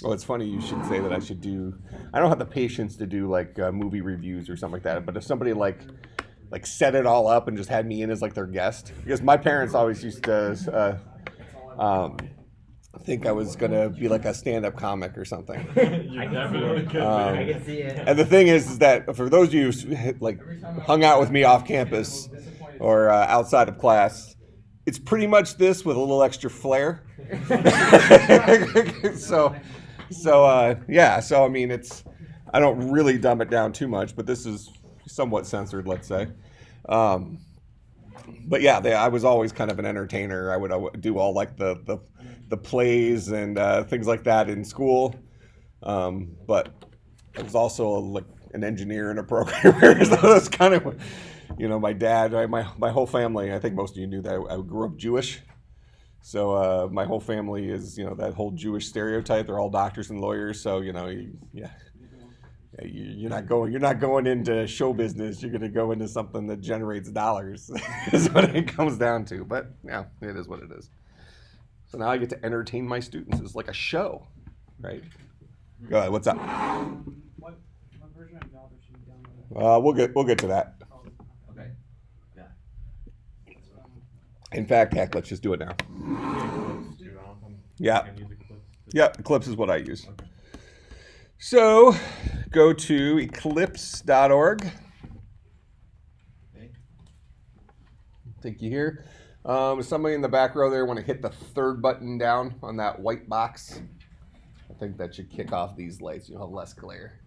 Oh, it's funny you should say that. I don't have the patience to do like movie reviews or something like that. But if somebody like set it all up and just had me in as like their guest, because my parents always used to think I was gonna be like a stand-up comic or something. You definitely could I be. can see it. And the thing is that for those of you who like hung out with me off campus or outside of class, it's pretty much this with a little extra flair. Yeah. So I mean, I don't really dumb it down too much, but this is somewhat censored, let's say. Um, but yeah, I was always kind of an entertainer. I would do all like the plays and things like that in school. But I was also like an engineer and a programmer. So that's kind of, my dad, my whole family. I think most of you knew that I grew up Jewish. So my whole family is, that whole Jewish stereotype. They're all doctors and lawyers. So you're not going into show business. You're going to go into something that generates dollars. Is what it comes down to. But yeah, it is what it is. So now I get to entertain my students. It's like a show, right? Go ahead. What's up? What version of Java should we download? We'll get to that. Okay. Yeah. In fact, heck, let's just do it now. Yeah. Yeah, Eclipse is what I use. Okay. So go to eclipse.org. Okay. Take you here. Somebody in the back row there want to hit the third button down on that white box. I think that should kick off these lights. You'll have less glare.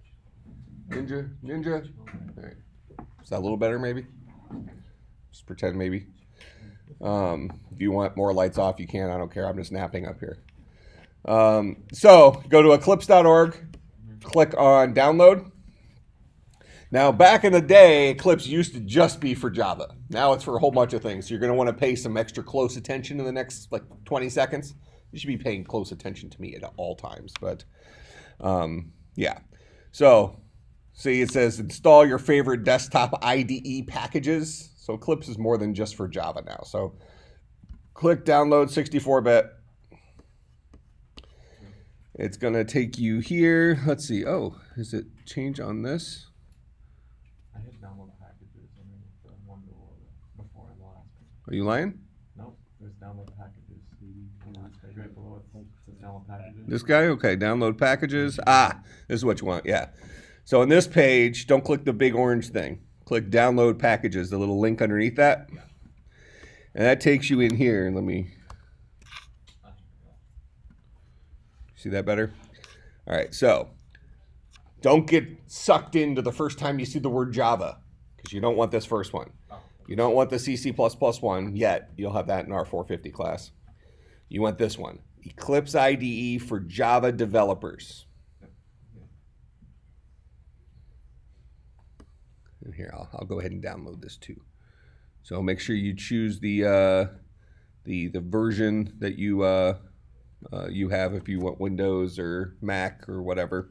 Ninja. All right. Is that a little better, maybe? Just pretend maybe. If you want more lights off, you can. I don't care. I'm just napping up here. So go to eclipse.org. Click on download. Now, back in the day, Eclipse used to just be for Java. Now it's for a whole bunch of things. So you're going to want to pay some extra close attention in the next 20 seconds. You should be paying close attention to me at all times. But yeah. So see, it says install your favorite desktop IDE packages. So Eclipse is more than just for Java now. So click download 64-bit. It's going to take you here. Let's see. Oh, is it change on this? I hit download packages and then the one before the last page. Are you lying? Nope, there's download packages. The last page right below it says download packages. This guy? Okay, download packages. This is what you want. Yeah. So on this page, don't click the big orange thing. Click download packages, the little link underneath that. And that takes you in here. Let me see that better. All right, so don't get sucked into the first time you see the word Java, because you don't want this first one. You don't want the CC++ one yet. You'll have that in our 450 class. You want this one, Eclipse IDE for Java developers. And here, I'll go ahead and download this too. So make sure you choose the version that you have if you want Windows or Mac or whatever.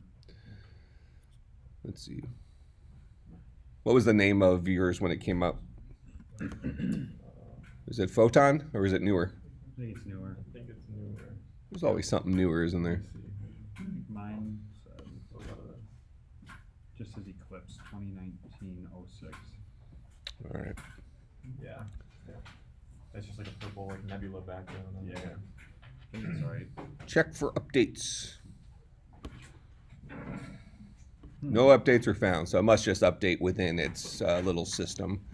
Let's see. What was the name of yours when it came up? Is it Photon or is it newer? I think it's newer. I think it's newer. There's always something newer, isn't there? Mine just says Eclipse 2019-06. All right. Yeah. It's just like a purple nebula background. Yeah. I think it's right. Check for updates. No updates are found, so it must just update within its little system.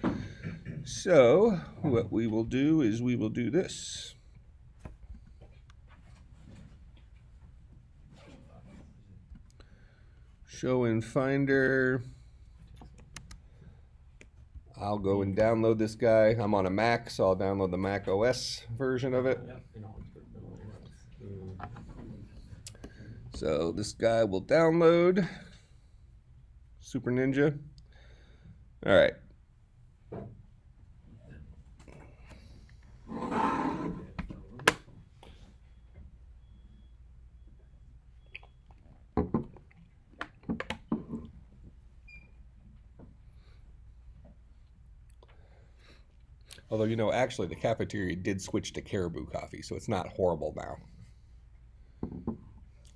So what we will do is we will do this. Show in Finder. I'll go and download this guy. I'm on a Mac, so I'll download the Mac OS version of it. So this guy will download. Super Ninja. All right. Although, actually the cafeteria did switch to Caribou coffee, so it's not horrible now.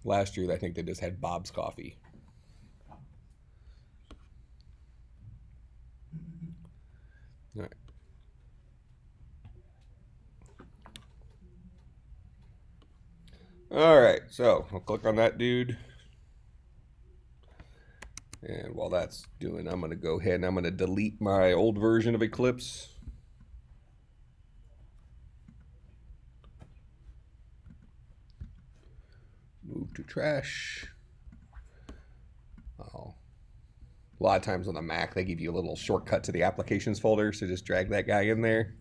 Last year, I think they just had Bob's Coffee. All right. All right, so I'll click on that dude. And while that's doing, I'm going to go ahead and I'm going to delete my old version of Eclipse. Move to trash. Oh. A lot of times on the Mac, they give you a little shortcut to the applications folder. So just drag that guy in there.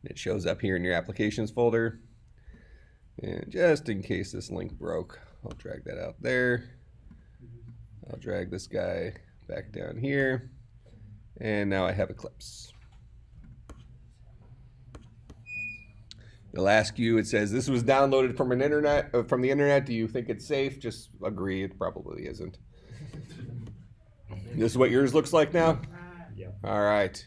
And it shows up here in your applications folder. And just in case this link broke, I'll drag that out there. I'll drag this guy back down here. And now I have Eclipse. It'll ask you, it says, this was downloaded from the internet. Do you think it's safe? Just agree, it probably isn't. This is what yours looks like now? Yeah. All right.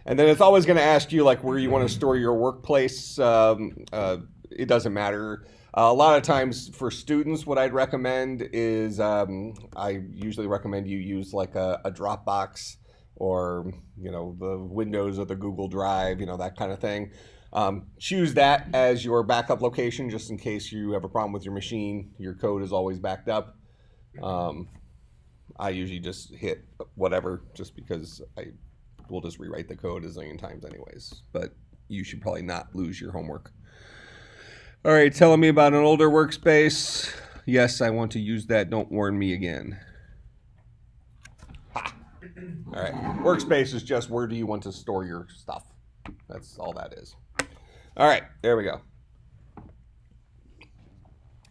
And then it's always going to ask you like where you want to store your workplace. It doesn't matter. A lot of times for students, what I'd recommend is I usually recommend you use like a Dropbox or, you know, the Windows or the Google Drive, you know, that kind of thing. Choose that as your backup location just in case you have a problem with your machine. Your code is always backed up. I usually just hit whatever just because I will just rewrite the code a zillion times anyways. But you should probably not lose your homework. All right, telling me about an older workspace. Yes, I want to use that. Don't warn me again. Ha. All right, workspace is just where do you want to store your stuff. That's all that is. All right, there we go.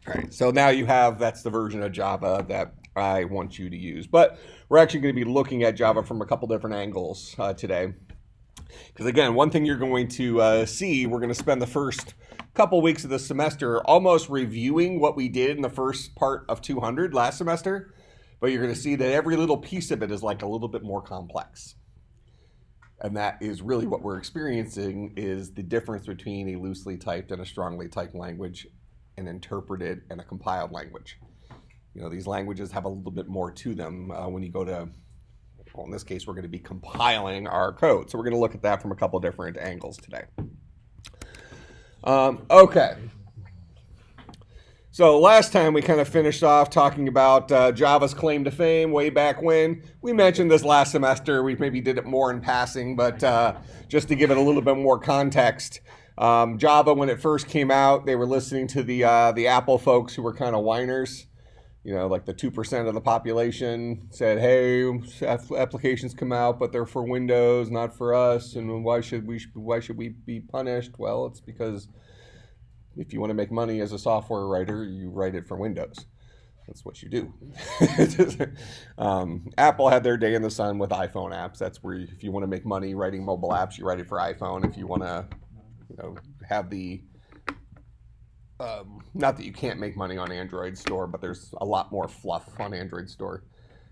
All right, so now you have, that's the version of Java that I want you to use. But we're actually going to be looking at Java from a couple different angles today. Because again, one thing you're going to see, we're going to spend the first couple weeks of the semester almost reviewing what we did in the first part of 200 last semester. But you're going to see that every little piece of it is like a little bit more complex. And that is really what we're experiencing is the difference between a loosely typed and a strongly typed language, an interpreted and a compiled language. You know, these languages have a little bit more to them when you go to, well, in this case, we're going to be compiling our code. So we're going to look at that from a couple different angles today. Okay. So last time we kind of finished off talking about Java's claim to fame way back when. We mentioned this last semester. We maybe did it more in passing, but just to give it a little bit more context, Java, when it first came out, they were listening to the Apple folks who were kind of whiners. You know, like the 2% of the population said, hey, applications come out, but they're for Windows, not for us. And why should we be punished? Well, it's because if you want to make money as a software writer, you write it for Windows. That's what you do. Apple had their day in the sun with iPhone apps. That's where if you want to make money writing mobile apps, you write it for iPhone. If you want to, you know, have the not that you can't make money on Android Store, but there's a lot more fluff on Android Store.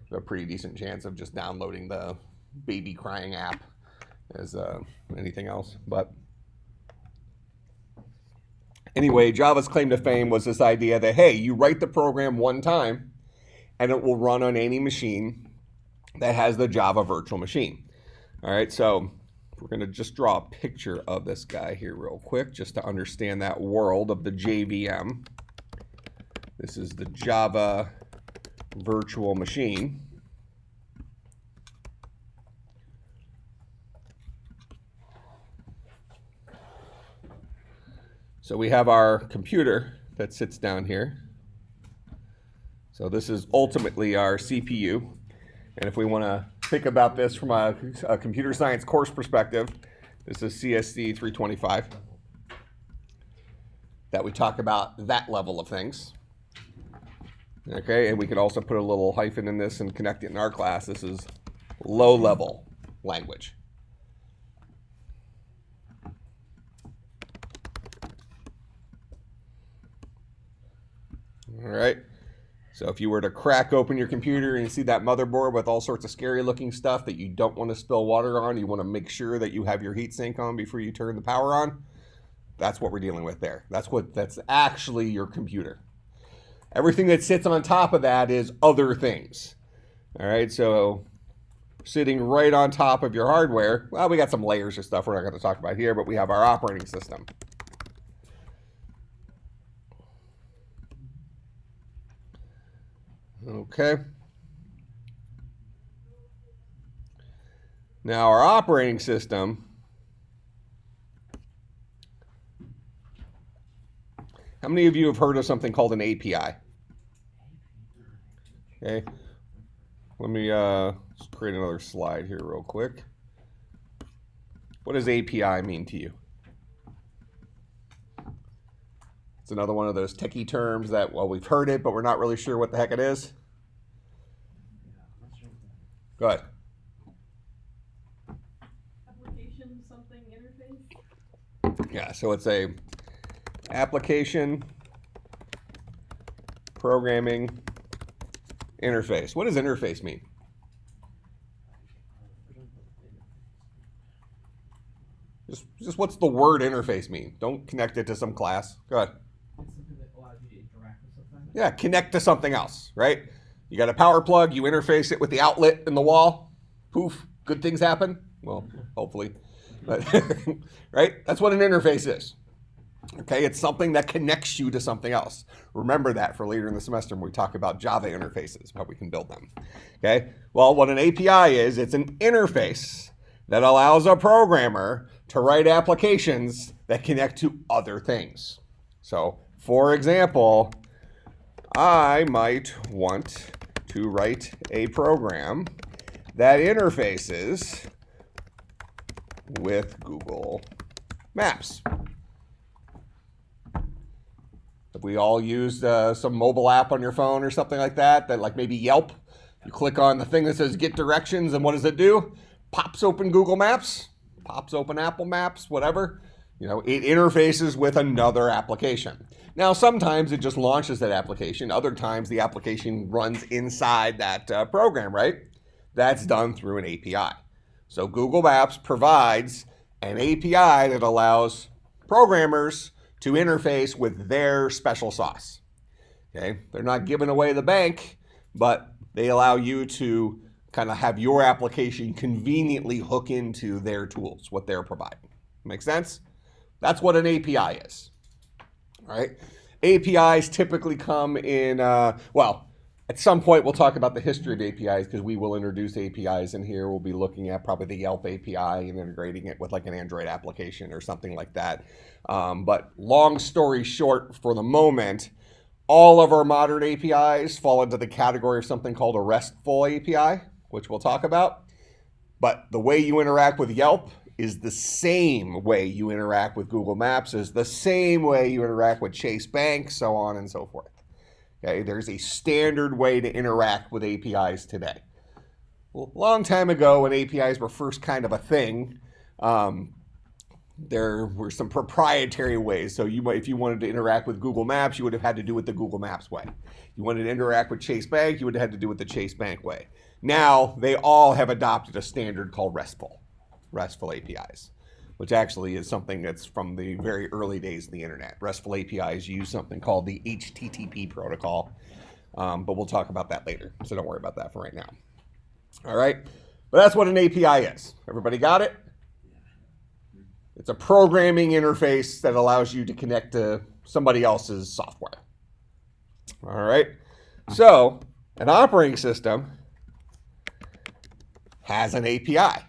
There's a pretty decent chance of just downloading the baby crying app as anything else. But anyway, Java's claim to fame was this idea that, hey, you write the program one time and it will run on any machine that has the Java virtual machine. All right, so we're going to just draw a picture of this guy here real quick just to understand that world of the JVM. This is the Java virtual machine. So we have our computer that sits down here. So this is ultimately our CPU. And if we want to think about this from a computer science course perspective, this is CSC250. That we talk about that level of things. Okay, and we could also put a little hyphen in this and connect it in our class. This is low-level language. All right. So if you were to crack open your computer and you see that motherboard with all sorts of scary looking stuff that you don't want to spill water on, you want to make sure that you have your heatsink on before you turn the power on, that's what we're dealing with there. That's actually your computer. Everything that sits on top of that is other things. All right, so sitting right on top of your hardware, well, we got some layers of stuff we're not going to talk about here, but we have our operating system. Okay. Now our operating system, how many of you have heard of something called an API? Okay. Let me just create another slide here real quick. What does API mean to you? It's another one of those techie terms that, well, we've heard it, but we're not really sure what the heck it is. Go ahead. Application something interface? Yeah, so it's a application programming interface. What does interface mean? Just what's the word interface mean? Don't connect it to some class. Go ahead. It's something that allows you to interact with something. Yeah, connect to something else, right? You got a power plug, you interface it with the outlet in the wall. Poof, good things happen. Well, hopefully. But right? That's what an interface is. Okay, it's something that connects you to something else. Remember that for later in the semester when we talk about Java interfaces, how we can build them. Okay, well, what an API is, it's an interface that allows a programmer to write applications that connect to other things. So, for example, I might want to write a program that interfaces with Google Maps. If we all used some mobile app on your phone or something like that, like maybe Yelp, you click on the thing that says get directions, and what does it do? Pops open Google Maps, pops open Apple Maps, whatever. You know, it interfaces with another application. Now, sometimes it just launches that application. Other times the application runs inside that program, right? That's done through an API. So Google Maps provides an API that allows programmers to interface with their special sauce. Okay, they're not giving away the bank, but they allow you to kind of have your application conveniently hook into their tools, what they're providing. Make sense? That's what an API is. All right. APIs typically come in, well, at some point we'll talk about the history of APIs because we will introduce APIs in here. We'll be looking at probably the Yelp API and integrating it with like an Android application or something like that. But long story short, for the moment, all of our modern APIs fall into the category of something called a RESTful API, which we'll talk about. But the way you interact with Yelp is the same way you interact with Google Maps, is the same way you interact with Chase Bank, so on and so forth. Okay, there's a standard way to interact with APIs today. Well, a long time ago, when APIs were first kind of a thing, there were some proprietary ways. So if you wanted to interact with Google Maps, you would have had to do it the Google Maps way. You wanted to interact with Chase Bank, you would have had to do it the Chase Bank way. Now, they all have adopted a standard called RESTful APIs, which actually is something that's from the very early days of the internet. RESTful APIs use something called the HTTP protocol, but we'll talk about that later, so don't worry about that for right now. All right, but that's what an API is. Everybody got it? It's a programming interface that allows you to connect to somebody else's software. All right, so an operating system has an API.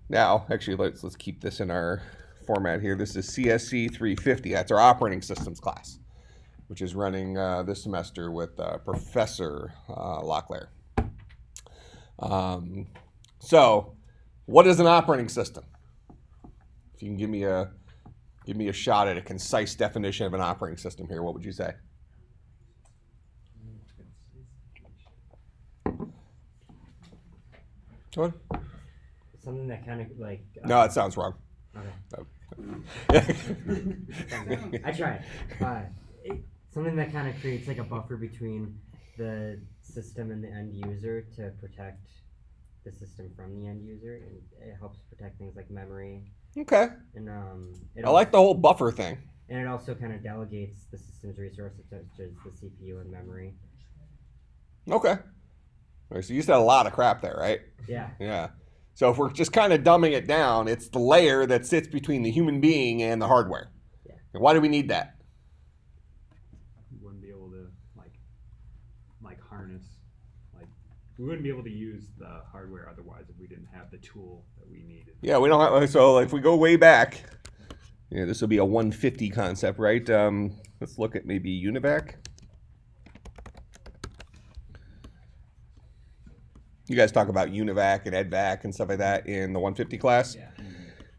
Now, actually, let's keep this in our format here. This is CSC250. That's our operating systems class, which is running this semester with Professor Locklear. So, what is an operating system? If you can give me a shot at a concise definition of an operating system here, what would you say? Go on. Something that kind of like. No, it sounds wrong. Okay. I tried. Something that kind of creates like a buffer between the system and the end user to protect the system from the end user, and it helps protect things like memory. Okay. And I like the whole buffer thing. And it also kind of delegates the system's resources such as the CPU and memory. Okay. All right, so you said a lot of crap there, right? Yeah. Yeah. So if we're just kind of dumbing it down, it's the layer that sits between the human being and the hardware. Yeah. And why do we need that? We wouldn't be able to like harness, we wouldn't be able to use the hardware otherwise if we didn't have the tool that we needed. Yeah, we don't have, so if we go way back, yeah, this will be a 150 concept, right? Let's look at maybe UNIVAC. You guys talk about UNIVAC and EDVAC and stuff like that in the 150 class? Yeah.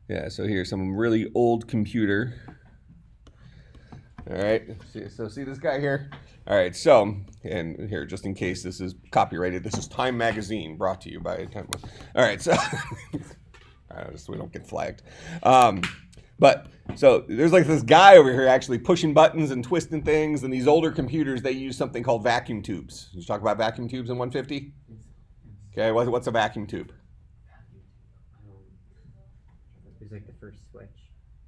Yeah, so here's some really old computer. All right, so see this guy here? All right, so, and here, just in case this is copyrighted, this is Time Magazine, brought to you by Time. All right, so, so we don't get flagged. But, so, there's like this guy over here actually pushing buttons and twisting things, and these older computers, they use something called vacuum tubes. Did you talk about vacuum tubes in 150? Okay, what's a vacuum tube? It was like the first switch.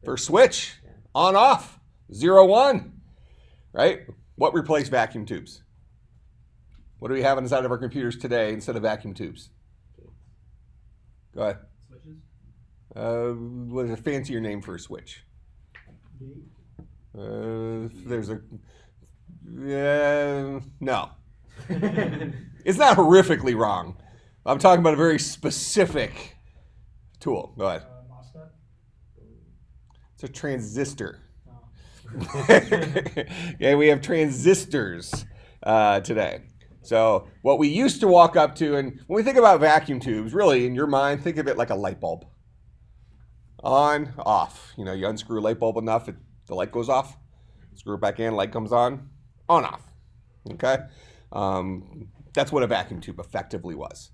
First switch, Yeah. on, off, 0, 1, right? What replaced vacuum tubes? What do we have inside of our computers today instead of vacuum tubes? Go ahead. Switches? What is a fancier name for a switch? There's a, no. It's not horrifically wrong. I'm talking about a very specific tool. Go ahead. MOSFET? It's a transistor. No. Yeah, we have transistors today. So what we used to walk up to, and when we think about vacuum tubes, really in your mind, think of it like a light bulb. On, off. You know, you unscrew a light bulb enough, the light goes off. Screw it back in, light comes on, off. Okay? That's what a vacuum tube effectively was.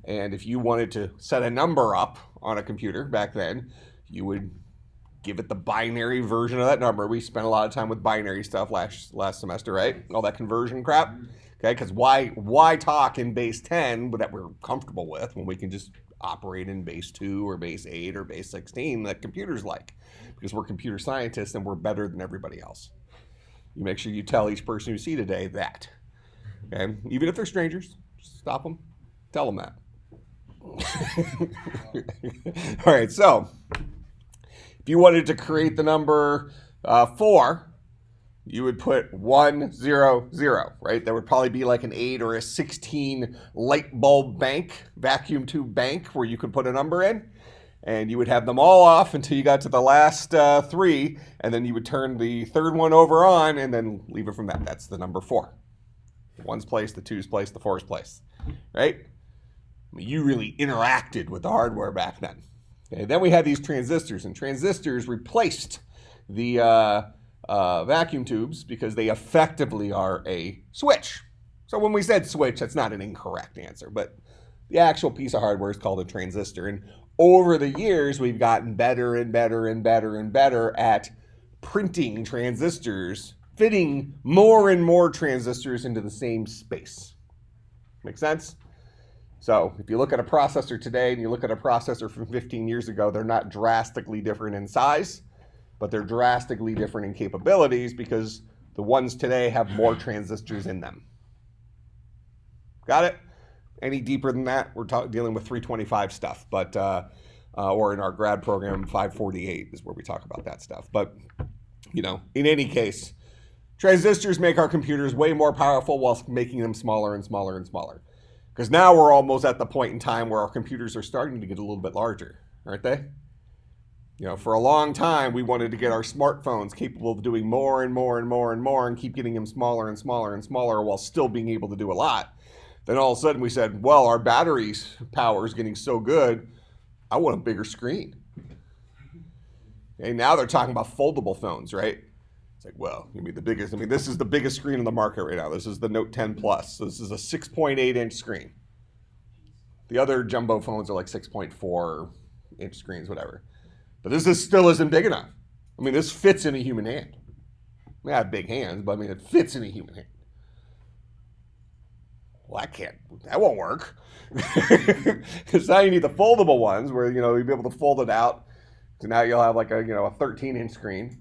And if you wanted to set a number up on a computer back then, you would give it the binary version of that number. We spent a lot of time with binary stuff last semester, right? All that conversion crap. Okay, because why talk in base 10 that we're comfortable with when we can just operate in base 2 or base 8 or base 16 that computers like? Because we're computer scientists and we're better than everybody else. You make sure you tell each person you see today that. Okay, even if they're strangers, just stop them, tell them that. All right, so if you wanted to create the number 4, you would put 1, 0, 0, right? That would probably be like an 8 or a 16 light bulb bank, vacuum tube bank, where you could put a number in. And you would have them all off until you got to the last 3, and then you would turn the third one over on and then leave it from that. That's the number 4. The 1's place, the 2's place, the 4's place, right? I mean, you really interacted with the hardware back then. Okay, then we had these transistors, and transistors replaced the vacuum tubes because they effectively are a switch. So when we said switch, that's not an incorrect answer, but the actual piece of hardware is called a transistor. And over the years, we've gotten better and better and better and better at printing transistors, fitting more and more transistors into the same space. Make sense? So if you look at a processor today and you look at a processor from 15 years ago, they're not drastically different in size, but they're drastically different in capabilities because the ones today have more transistors in them. Got it? Any deeper than that, we're dealing with 325 stuff, but or in our grad program, 548 is where we talk about that stuff. But, you know, in any case, transistors make our computers way more powerful while making them smaller and smaller and smaller. Because now we're almost at the point in time where our computers are starting to get a little bit larger, aren't they? You know, for a long time, we wanted to get our smartphones capable of doing more and more and more and more and keep getting them smaller and smaller and smaller while still being able to do a lot. Then all of a sudden we said, well, our battery's power is getting so good, I want a bigger screen. And now they're talking about foldable phones, right? It's like, well, you mean the biggest, I mean, this is the biggest screen in the market right now. This is the Note 10 Plus. So this is a 6.8-inch screen. The other jumbo phones are like 6.4-inch screens, whatever. But this still isn't big enough. I mean, this fits in a human hand. I mean, I have big hands, but I mean, it fits in a human hand. Well, that won't work. Because now you need the foldable ones where, you know, you'll be able to fold it out. So now you'll have like a 13-inch screen.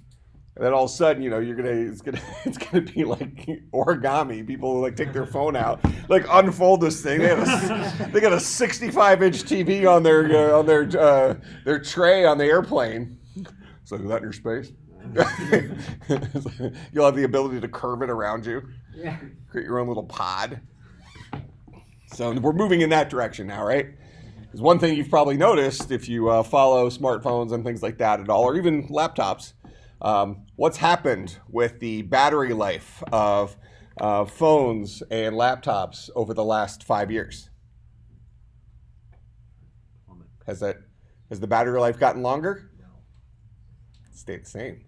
And then all of a sudden, it's gonna be like origami. People like take their phone out, like unfold this thing. They got a 65-inch TV on their tray on the airplane. So is that in your space? You'll have the ability to curve it around you. Yeah. Create your own little pod. So we're moving in that direction now, right? Because one thing you've probably noticed if you follow smartphones and things like that at all, or even laptops, what's happened with the battery life of phones and laptops over the last 5 years? Has the battery life gotten longer? No. It's stayed the same.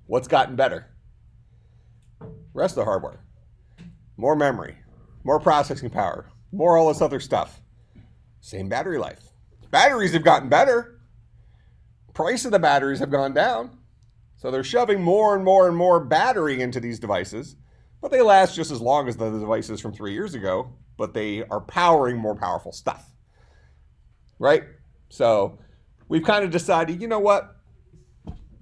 What's gotten better? Rest of the hardware. More memory, more processing power, more all this other stuff. Same battery life. Batteries have gotten better. Price of the batteries have gone down. So they're shoving more and more and more battery into these devices, but they last just as long as the devices from 3 years ago, but they are powering more powerful stuff. Right? So we've kind of decided, you know what?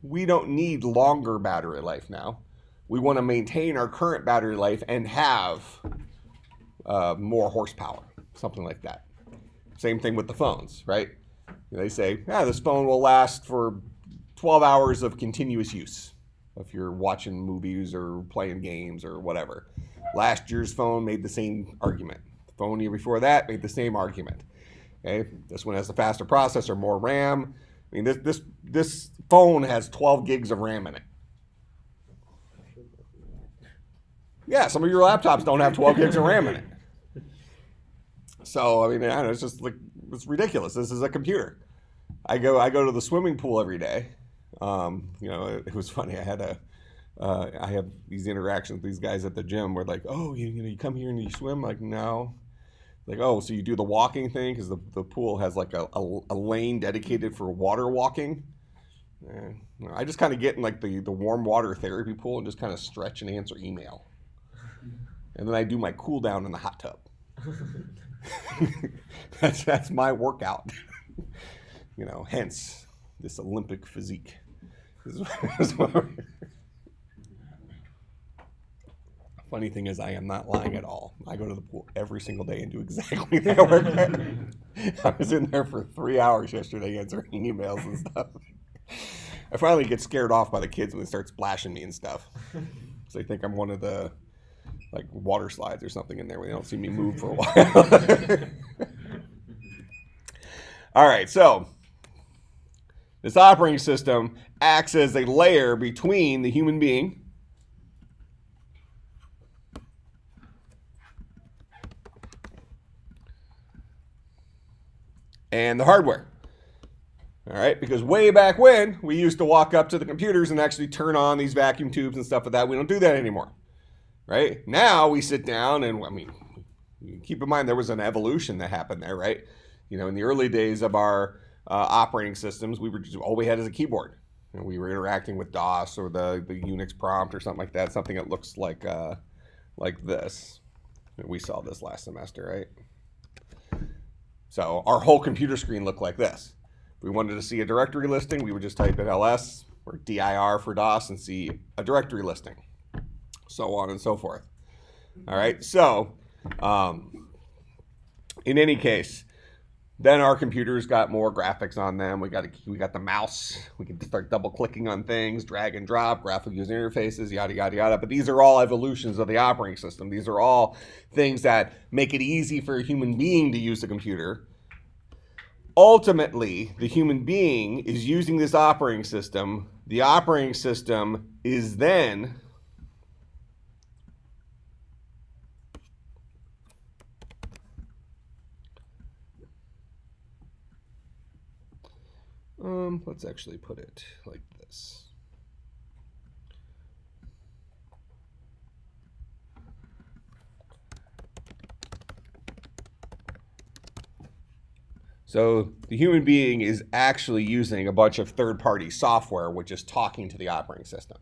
We don't need longer battery life now. We want to maintain our current battery life and have more horsepower, something like that. Same thing with the phones, right? They say, this phone will last for 12 hours of continuous use if you're watching movies or playing games or whatever. Last year's phone made the same argument. The phone year before that made the same argument. Okay, this one has a faster processor, more RAM. I mean, this phone has 12 gigs of RAM in it. Yeah, some of your laptops don't have 12 gigs of RAM in it. So, I mean, I don't know, it's just like, it's ridiculous. This is a computer. I go to the swimming pool every day. It was funny. I have these interactions with these guys at the gym where like, oh, you come here and you swim? Like, no. Like, oh, so you do the walking thing? Because the pool has like a lane dedicated for water walking. I just kind of get in like the warm water therapy pool and just kind of stretch and answer email. And then I do my cool down in the hot tub. That's my workout. Hence this Olympic physique. Funny thing is, I am not lying at all. I go to the pool every single day and do exactly that workout. I was in there for 3 hours yesterday answering emails and stuff. I finally get scared off by the kids when they start splashing me and stuff. So they think I'm one of the water slides or something in there where they don't see me move for a while. All right, so this operating system acts as a layer between the human being and the hardware. All right, because way back when, we used to walk up to the computers and actually turn on these vacuum tubes and stuff like that. We don't do that anymore. Right? Now we sit down and, keep in mind there was an evolution that happened there, right? In the early days of our operating systems, all we had is a keyboard. We were interacting with DOS or the Unix prompt or something like that, something that looks like this. We saw this last semester, right? So our whole computer screen looked like this. If we wanted to see a directory listing, we would just type in ls or dir for DOS and see a directory listing. So on and so forth. All right, so in any case, then our computers got more graphics on them. We got the mouse. We can start double clicking on things, drag and drop, graphical user interfaces, yada yada yada. But these are all evolutions of the operating system. These are all things that make it easy for a human being to use a computer. Ultimately, the human being is using this operating system. The operating system is then let's actually put it like this. So the human being is actually using a bunch of third-party software which is talking to the operating system.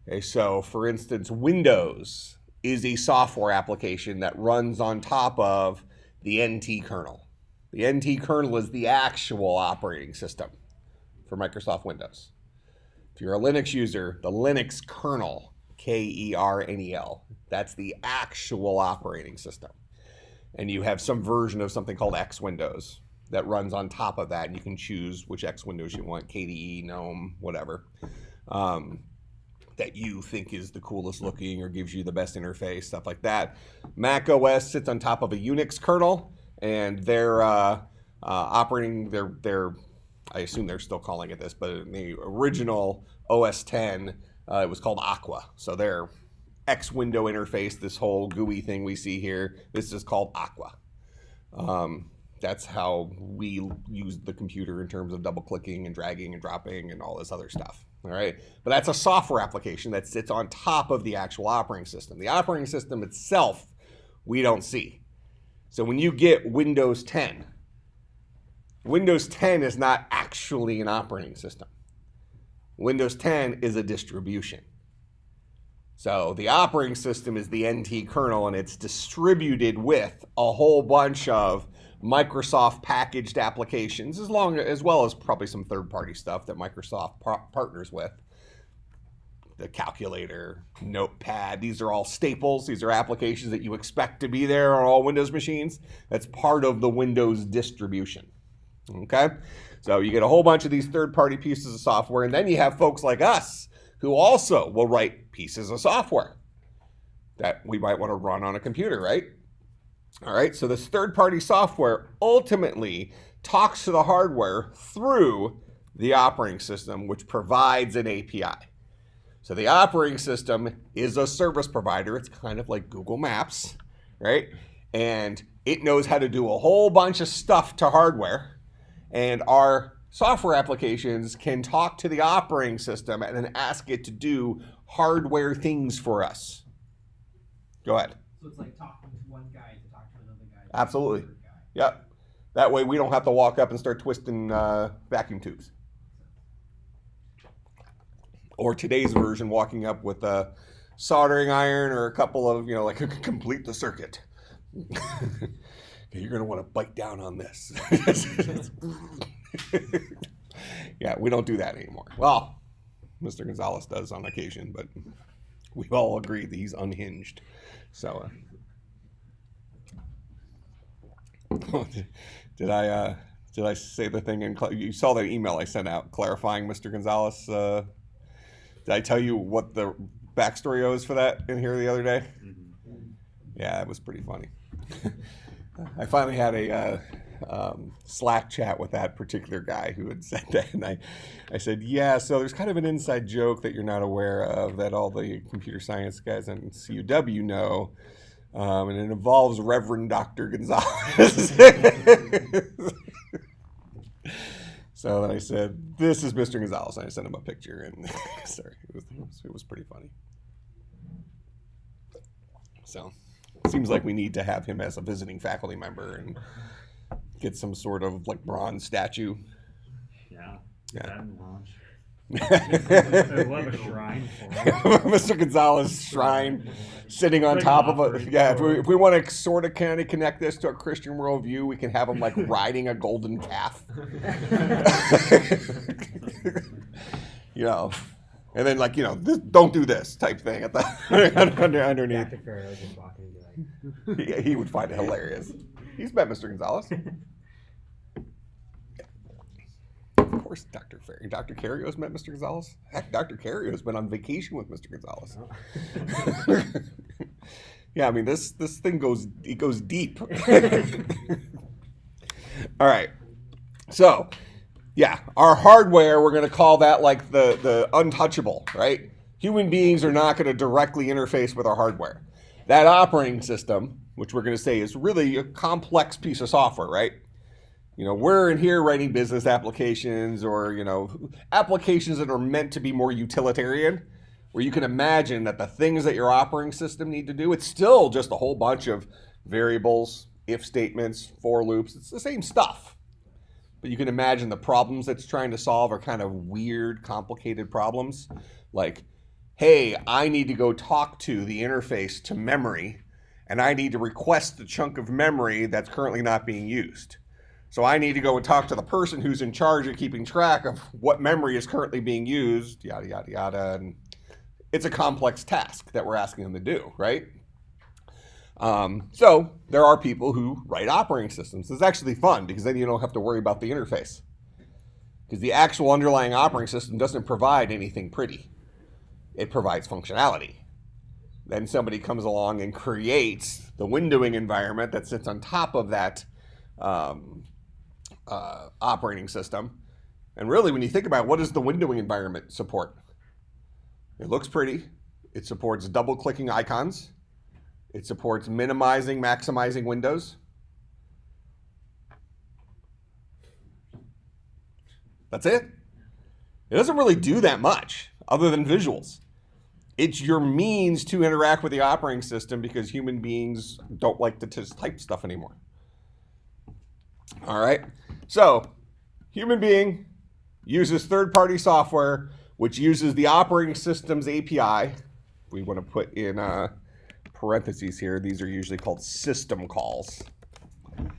Okay, so for instance, Windows is a software application that runs on top of the NT kernel. The NT kernel is the actual operating system for Microsoft Windows. If you're a Linux user, the Linux kernel, kernel, that's the actual operating system. And you have some version of something called X Windows that runs on top of that, and you can choose which X Windows you want, KDE, GNOME, whatever, that you think is the coolest looking or gives you the best interface, stuff like that. Mac OS sits on top of a Unix kernel, and they're operating their I assume they're still calling it this, but in the original OS 10, it was called Aqua. So their X window interface, this whole GUI thing we see here, this is called Aqua. That's how we use the computer in terms of double clicking and dragging and dropping and all this other stuff. All right, but that's a software application that sits on top of the actual operating system. The operating system itself, we don't see. So when you get Windows 10, Windows 10 is not actually an operating system. Windows 10 is a distribution. So the operating system is the NT kernel, and it's distributed with a whole bunch of Microsoft packaged applications, as well as probably some third-party stuff that Microsoft partners with. The calculator, notepad, these are all staples. These are applications that you expect to be there on all Windows machines. That's part of the Windows distribution. Okay? So you get a whole bunch of these third-party pieces of software, and then you have folks like us who also will write pieces of software that we might want to run on a computer, right? All right, so this third-party software ultimately talks to the hardware through the operating system, which provides an API. So the operating system is a service provider. It's kind of like Google Maps, right? And it knows how to do a whole bunch of stuff to hardware, and our software applications can talk to the operating system and then ask it to do hardware things for us. Go ahead. So it's like talking to one guy to talk to another guy. Absolutely. To another guy. Yep. That way we don't have to walk up and start twisting vacuum tubes. Or today's version, walking up with a soldering iron or a couple of, like complete the circuit. You're going to want to bite down on this. Yeah, we don't do that anymore. Well, Mr. Gonzalez does on occasion, but we all agree that he's unhinged. So, did I say the thing? You saw that email I sent out clarifying Mr. Gonzalez. Did I tell you what the backstory was for that in here the other day? Mm-hmm. Yeah, that was pretty funny. I finally had a Slack chat with that particular guy who had said that, and I said, yeah, so there's kind of an inside joke that you're not aware of that all the computer science guys in CUW know, and it involves Reverend Dr. Gonzalez. So then I said, this is Mr. Gonzalez, and I sent him a picture, and sorry, it was pretty funny. So it seems like we need to have him as a visiting faculty member and get some sort of bronze statue. Yeah. Yeah. I love a shrine for him. Mr. Gonzalez shrine sitting on top of a. Yeah, if we want to sort of kind of connect this to a Christian worldview, we can have him riding a golden calf. And then don't do this type thing at the underneath. Dr. Farrow just walking and be like, Yeah, he would find it hilarious. He's met Mr. Gonzalez. Of course, Dr. Carrio's met Mr. Gonzalez. Heck, Dr. Carrio's been on vacation with Mr. Gonzalez. oh. Yeah, I mean this thing goes deep. All right, so yeah, our hardware, we're going to call that the untouchable, right? Human beings are not going to directly interface with our hardware. That operating system, which we're going to say is really a complex piece of software, right? We're in here writing business applications or, applications that are meant to be more utilitarian, where you can imagine that the things that your operating system need to do, it's still just a whole bunch of variables, if statements, for loops. It's the same stuff. But you can imagine the problems it's trying to solve are kind of weird, complicated problems. Like, hey, I need to go talk to the interface to memory, and I need to request the chunk of memory that's currently not being used. So I need to go and talk to the person who's in charge of keeping track of what memory is currently being used, yada, yada, yada. And it's a complex task that we're asking them to do, right? So there are people who write operating systems. It's actually fun because then you don't have to worry about the interface. Because the actual underlying operating system doesn't provide anything pretty. It provides functionality. Then somebody comes along and creates the windowing environment that sits on top of that operating system. And really, when you think about it, what does the windowing environment support? It looks pretty. It supports double-clicking icons. It supports minimizing, maximizing windows. That's it. It doesn't really do that much other than visuals. It's your means to interact with the operating system because human beings don't like to just type stuff anymore. All right. So, human being uses third-party software which uses the operating system's API. We want to put in parentheses here. These are usually called system calls. And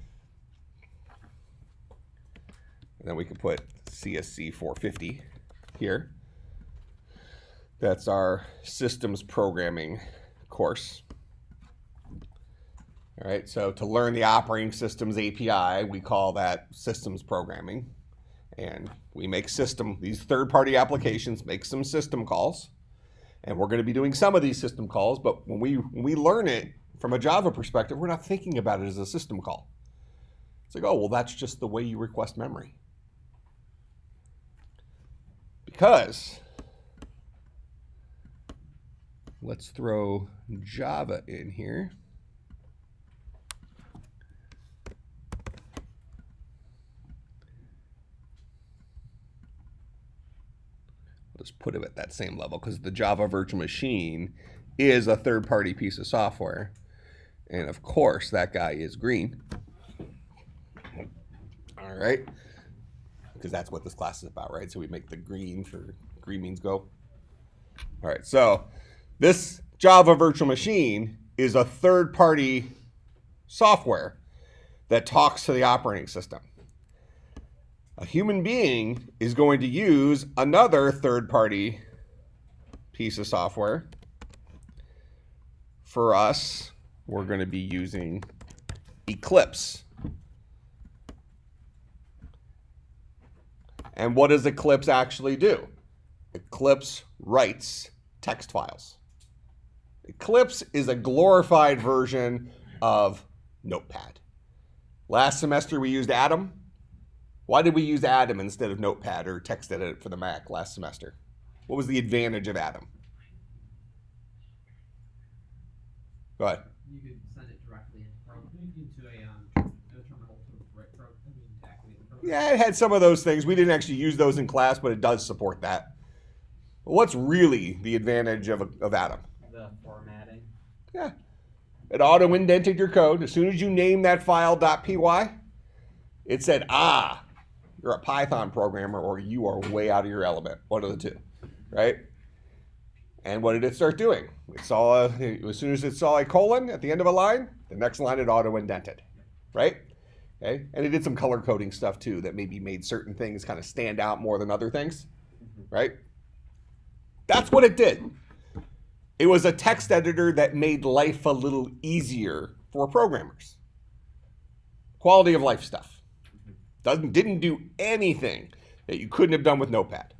then we can put CSC250 here. That's our systems programming course. All right, so to learn the operating system's API, we call that systems programming. And we make these third-party applications make some system calls. And we're going to be doing some of these system calls, but when we learn it from a Java perspective, we're not thinking about it as a system call. It's like, oh, well, that's just the way you request memory. Because let's throw Java in here. Just put it at that same level because the Java virtual machine is a third-party piece of software. And of course, that guy is green. All right. Because that's what this class is about, right? So we make the green for green means go. All right. So this Java virtual machine is a third-party software that talks to the operating system. A human being is going to use another third-party piece of software. For us, we're going to be using Eclipse. And what does Eclipse actually do? Eclipse writes text files. Eclipse is a glorified version of Notepad. Last semester we used Atom. Why did we use Atom instead of Notepad or TextEdit for the Mac last semester? What was the advantage of Atom? Go ahead. You could send it directly into a terminal to write to activate the program. Yeah, it had some of those things. We didn't actually use those in class, but it does support that. But what's really the advantage of Atom? The formatting. Yeah. It auto-indented your code. As soon as you name that file .py, it said, you're a Python programmer or you are way out of your element. One of the two, right? And what did it start doing? It saw as soon as it saw a colon at the end of a line, the next line it auto-indented, right? Okay, and it did some color coding stuff too that maybe made certain things kind of stand out more than other things, right? That's what it did. It was a text editor that made life a little easier for programmers. Quality of life stuff. Didn't do anything that you couldn't have done with Notepad.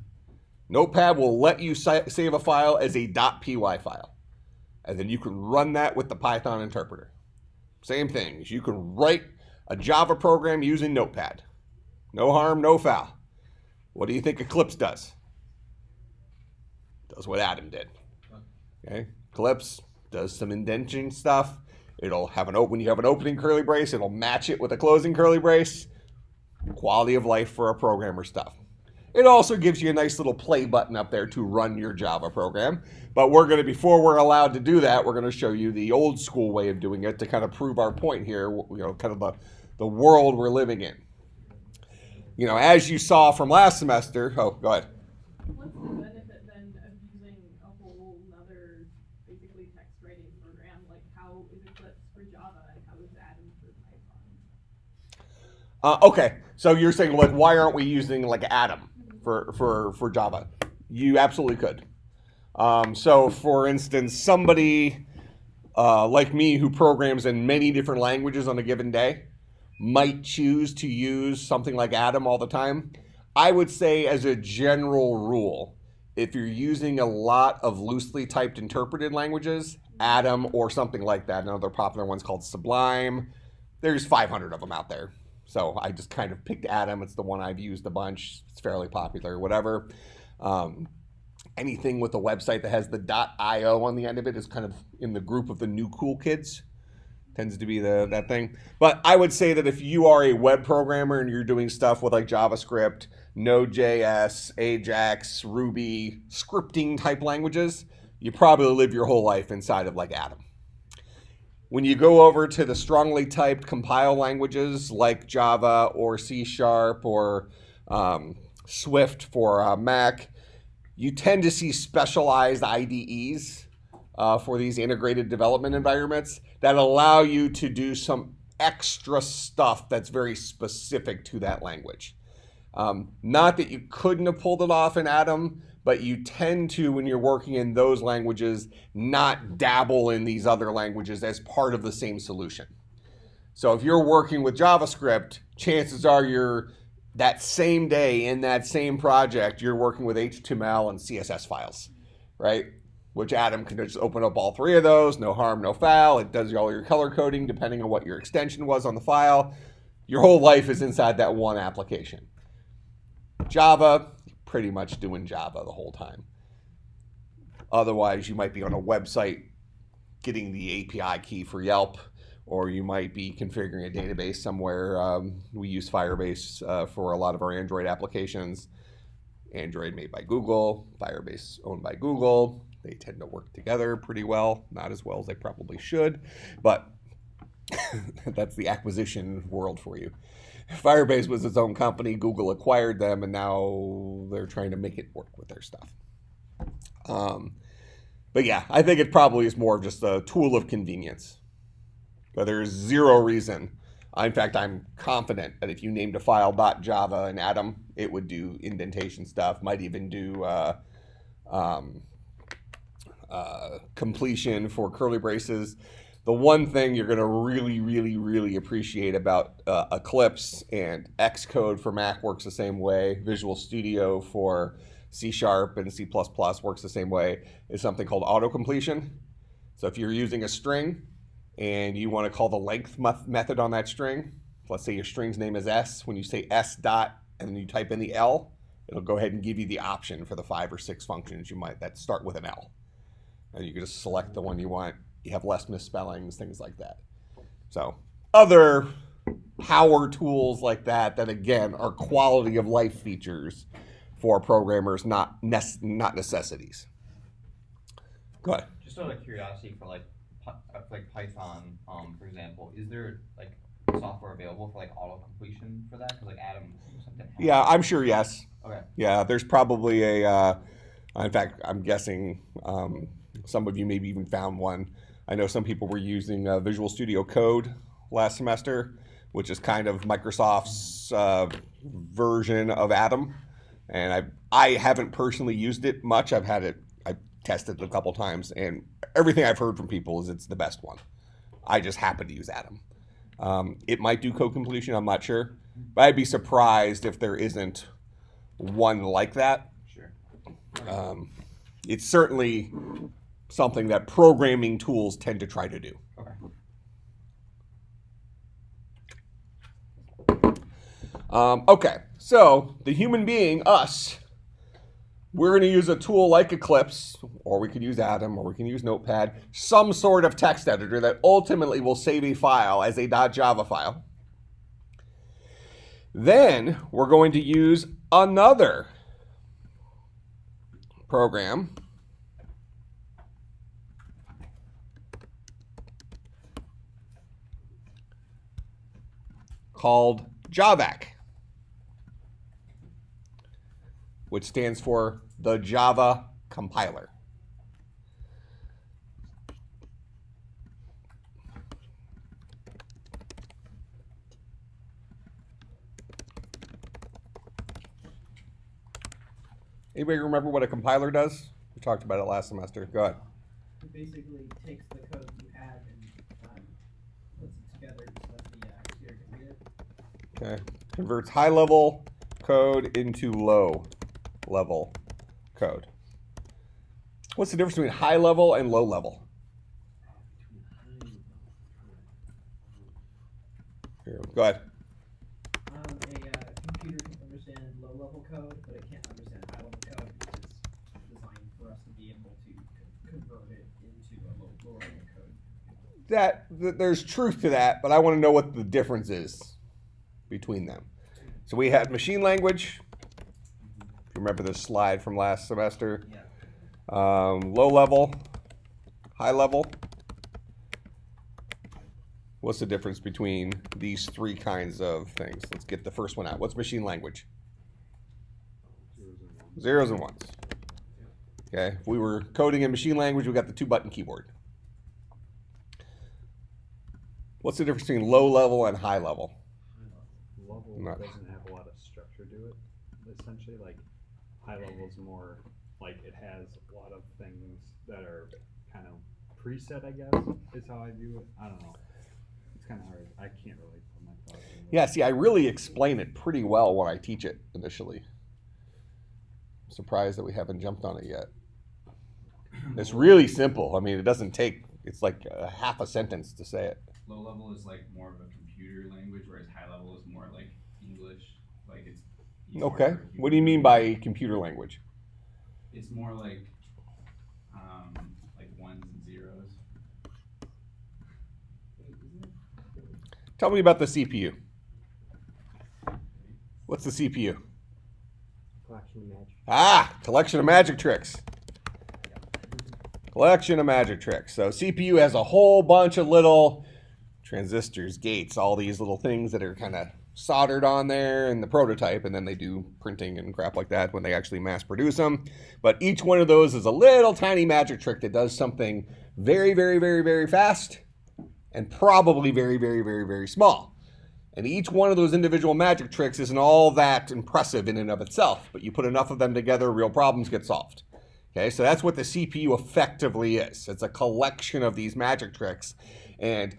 Notepad will let you save a file as a .py file. And then you can run that with the Python interpreter. Same thing. You can write a Java program using Notepad. No harm, no foul. What do you think Eclipse does? Does what Atom did. Okay? Eclipse does some indentation stuff. It'll have when you have an opening curly brace, it'll match it with a closing curly brace. Quality of life for a programmer stuff. It also gives you a nice little play button up there to run your Java program. But before we're allowed to do that, we're going to show you the old school way of doing it to kind of prove our point here, kind of the world we're living in. As you saw from last semester, go ahead. What's the benefit then of using a whole other basically text writing program? Like how is Eclipse for Java and how is Atom for Okay, so you're saying like, why aren't we using like Atom for Java? You absolutely could. So, for instance, somebody like me who programs in many different languages on a given day might choose to use something like Atom all the time. I would say, as a general rule, if you're using a lot of loosely typed interpreted languages, Atom or something like that, another popular one's called Sublime. There's 500 of them out there. So I just kind of picked Atom. It's the one I've used a bunch. It's fairly popular, whatever. Anything with a website that has the .io on the end of it is kind of in the group of the new cool kids. Tends to be that thing. But I would say that if you are a web programmer and you're doing stuff with like JavaScript, Node.js, Ajax, Ruby, scripting type languages, you probably live your whole life inside of like Atom. When you go over to the strongly typed compile languages like Java or C# or Swift for Mac, you tend to see specialized IDEs for these integrated development environments that allow you to do some extra stuff that's very specific to that language. Not that you couldn't have pulled it off in Atom, but you tend to, when you're working in those languages, not dabble in these other languages as part of the same solution. So if you're working with JavaScript, chances are you're that same day in that same project, you're working with HTML and CSS files, right? Which Atom can just open up all three of those, no harm, no foul. It does all your color coding depending on what your extension was on the file. Your whole life is inside that one application. Java, pretty much doing Java the whole time. Otherwise, you might be on a website getting the API key for Yelp, or you might be configuring a database somewhere. We use Firebase for a lot of our Android applications. Android made by Google, Firebase owned by Google. They tend to work together pretty well, not as well as they probably should, but that's the acquisition world for you. Firebase was its own company. Google acquired them, and now they're trying to make it work with their stuff. But yeah, I think it probably is more of just a tool of convenience. But there's zero reason. In fact, I'm confident that if you named a file .java in Atom, it would do indentation stuff, might even do completion for curly braces. The one thing you're going to really, really, really appreciate about Eclipse and Xcode for Mac works the same way, Visual Studio for C# and C++ works the same way, is something called autocompletion. So if you're using a string and you want to call the length method on that string, let's say your string's name is S, when you say S dot and then you type in the L, it'll go ahead and give you the option for the 5 or 6 functions that start with an L. And you can just select the one you want. You have less misspellings, things like that. So other power tools like that again are quality of life features for programmers, not necessities. Go ahead. Just out of curiosity, for like Python, for example, is there like software available for like auto completion for that? Because like Atom something. Yeah, I'm sure. Yes. Okay. Yeah, there's probably a. In fact, I'm guessing some of you maybe even found one. I know some people were using Visual Studio Code last semester, which is kind of Microsoft's version of Atom. And I haven't personally used it much. I've tested it a couple times, and everything I've heard from people is it's the best one. I just happen to use Atom. It might do code completion, I'm not sure. But I'd be surprised if there isn't one like that. Sure. It's certainly something that programming tools tend to try to do. Okay. Okay, so the human being, us, we're going to use a tool like Eclipse, or we could use Atom, or we can use Notepad, some sort of text editor that ultimately will save a file as a .java file. Then we're going to use another program called Javac, which stands for the Java compiler. Anybody remember what a compiler does? We talked about it last semester. Go ahead. It basically takes the code you have and puts it together so that the computer can read it. Okay. Converts high level code into low level code. What's the difference between high level and low level? Here, go ahead. A computer can understand low-level code, but it can't understand high-level code because it's designed for us to be able to convert it into a lower-level code. There's truth to that, but I want to know what the difference is between them. So we had machine language. If you remember this slide from last semester. Yeah. Low level, high level. What's the difference between these three kinds of things? Let's get the first one out. What's machine language? Zeros and ones. Okay, if we were coding in machine language, we got the 2-button keyboard. What's the difference between low level and high level? Level Not- doesn't have a lot of structure to it. Essentially, like high level is more like it has a lot of things that are kind of preset. I guess is how I view it. I don't know. It's kind of hard. I can't really put my thoughts on it. Yeah, see, I really explain it pretty well when I teach it initially. I'm surprised that we haven't jumped on it yet. It's really simple. I mean, it doesn't take, it's like a half a sentence to say it. Low level is like more of a computer language, whereas high level is more like English. Like it's easier Okay. for What do you mean by computer language? It's more like ones and zeros. Tell me about the CPU. What's the CPU? Collection of magic. Collection of magic tricks. Collection of magic tricks. So CPU has a whole bunch of little transistors, gates, all these little things that are kind of soldered on there in the prototype, and then they do printing and crap like that when they actually mass produce them. But each one of those is a little tiny magic trick that does something very, very, very, very fast and probably very, very, very, very small. And each one of those individual magic tricks isn't all that impressive in and of itself, but you put enough of them together, real problems get solved. Okay, so that's what the CPU effectively is. It's a collection of these magic tricks. And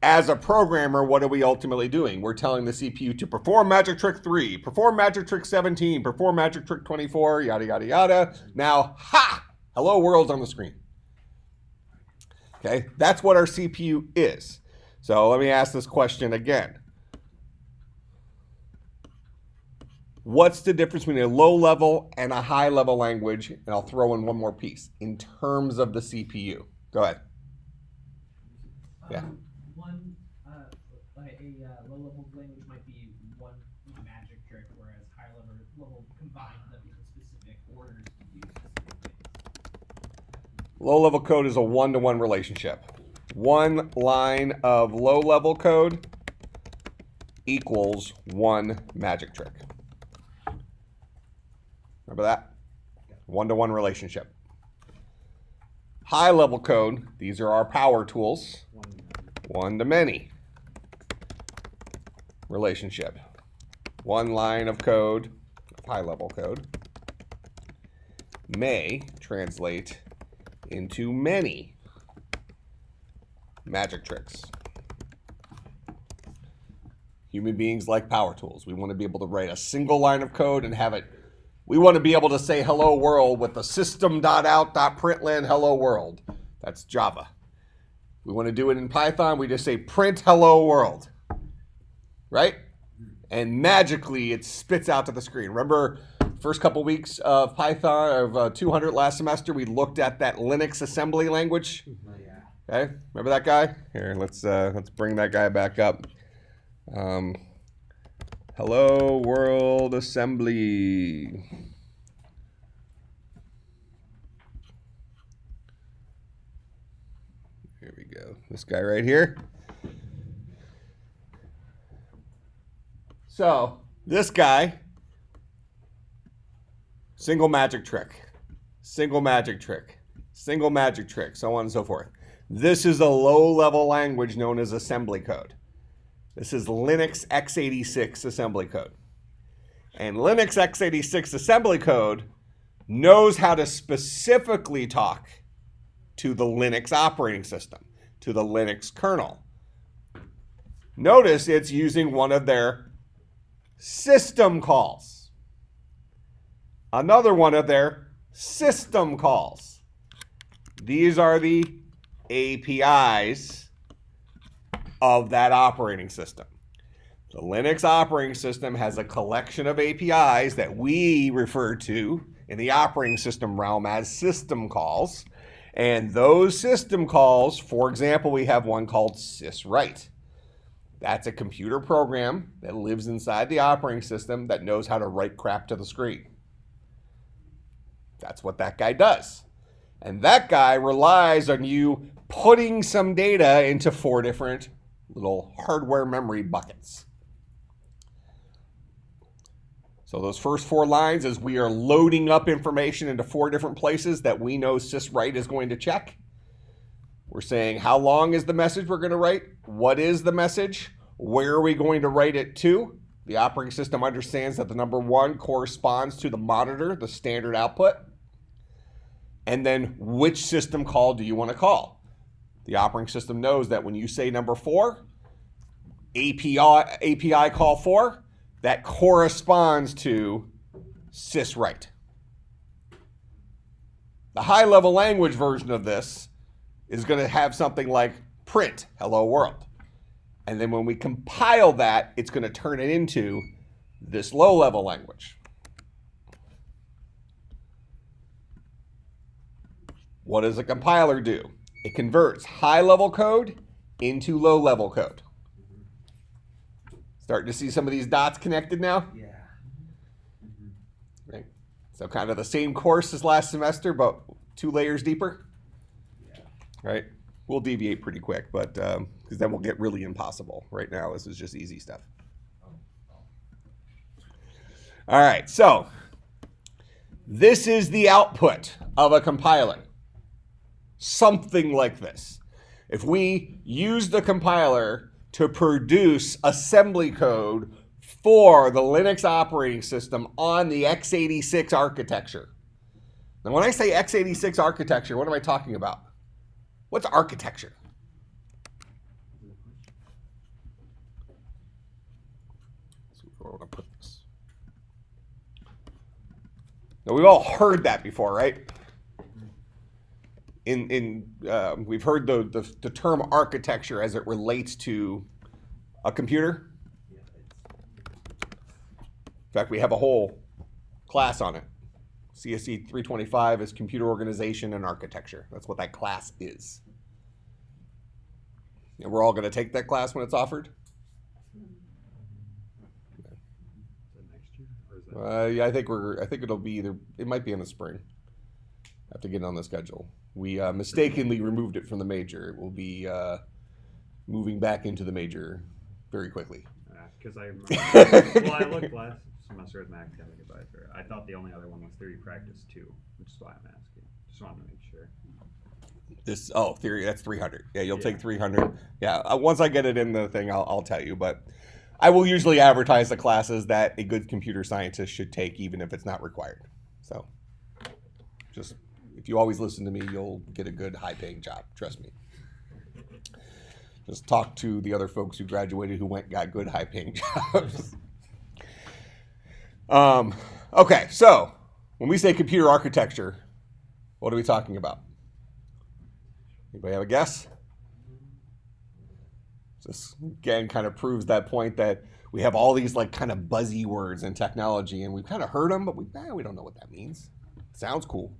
as a programmer, what are we ultimately doing? We're telling the CPU to perform magic trick 3, perform magic trick 17, perform magic trick 24, yada, yada, yada. Now, hello world's on the screen. Okay, that's what our CPU is. So let me ask this question again. What's the difference between a low level and a high level language? And I'll throw in one more piece in terms of the CPU. Go ahead. Yeah. One, like a low-level language might be one magic trick, whereas high-level combined that with specific orders to use specific things. Low level code is a one-to-one relationship. One line of low level code equals one magic trick. Remember that? One-to-one relationship. High level code, these are our power tools. One-to-many relationship. One line of code, high level code, may translate into many magic tricks. Human beings like power tools. We want to be able to write a single line of code and have it. We want to be able to say hello world with the system.out.println hello world. That's Java. We want to do it in Python. We just say print hello world. Right? And magically it spits out to the screen. Remember first couple weeks of Python of 200 last semester, we looked at that Linux assembly language. Okay, remember that guy? Here, let's bring that guy back up. Hello world assembly. Here we go. This guy right here. So this guy, single magic trick, single magic trick, single magic trick, so on and so forth. This is a low-level language known as assembly code. This is Linux x86 assembly code. And Linux x86 assembly code knows how to specifically talk to the Linux operating system, to the Linux kernel. Notice it's using one of their system calls. Another one of their system calls. These are the APIs of that operating system. The Linux operating system has a collection of APIs that we refer to in the operating system realm as system calls. And those system calls, for example, we have one called syswrite. That's a computer program that lives inside the operating system that knows how to write crap to the screen. That's what that guy does. And that guy relies on you putting some data into 4 different little hardware memory buckets. So those first 4 lines is we are loading up information into 4 different places that we know syswrite is going to check. We're saying how long is the message we're going to write? What is the message? Where are we going to write it to? The operating system understands that the number 1 corresponds to the monitor, the standard output. And then which system call do you want to call? The operating system knows that when you say number 4, API call 4, that corresponds to syswrite. The high-level language version of this is going to have something like print hello world. And then when we compile that, it's going to turn it into this low-level language. What does a compiler do? It converts high-level code into low-level code. Starting to see some of these dots connected now? Yeah. Right. So kind of the same course as last semester, but 2 layers deeper. Yeah. Right? We'll deviate pretty quick, but because then we'll get really impossible. Right now, this is just easy stuff. All right, so this is the output of a compiler. Something like this. If we use the compiler to produce assembly code for the Linux operating system on the x86 architecture. Now, when I say x86 architecture, what am I talking about? What's architecture? Let's see where I want to put this. Now, we've all heard that before, right? We've heard the term architecture as it relates to a computer. In fact, we have a whole class on it. CSC250 is computer organization and architecture. That's what that class is. And we're all going to take that class when it's offered. Is that next year or is that? Yeah, I think it'll be either. It might be in the spring. I have to get it on the schedule. We mistakenly removed it from the major. It will be moving back into the major very quickly. Because I remember, well, I looked last semester at my academic advisor. I thought the only other one was theory practice 2, which is why I'm asking. Just wanted to make sure. Theory, that's 300. Yeah, you'll take 300. Yeah, once I get it in the thing, I'll tell you. But I will usually advertise the classes that a good computer scientist should take, even if it's not required. So just, if you always listen to me, you'll get a good high-paying job. Trust me. Just talk to the other folks who graduated who got good high-paying jobs. Okay, so when we say computer architecture, what are we talking about? Anybody have a guess? This again kind of proves that point that we have all these like kind of buzzy words in technology, and we've kind of heard them, but we don't know what that means. Sounds cool.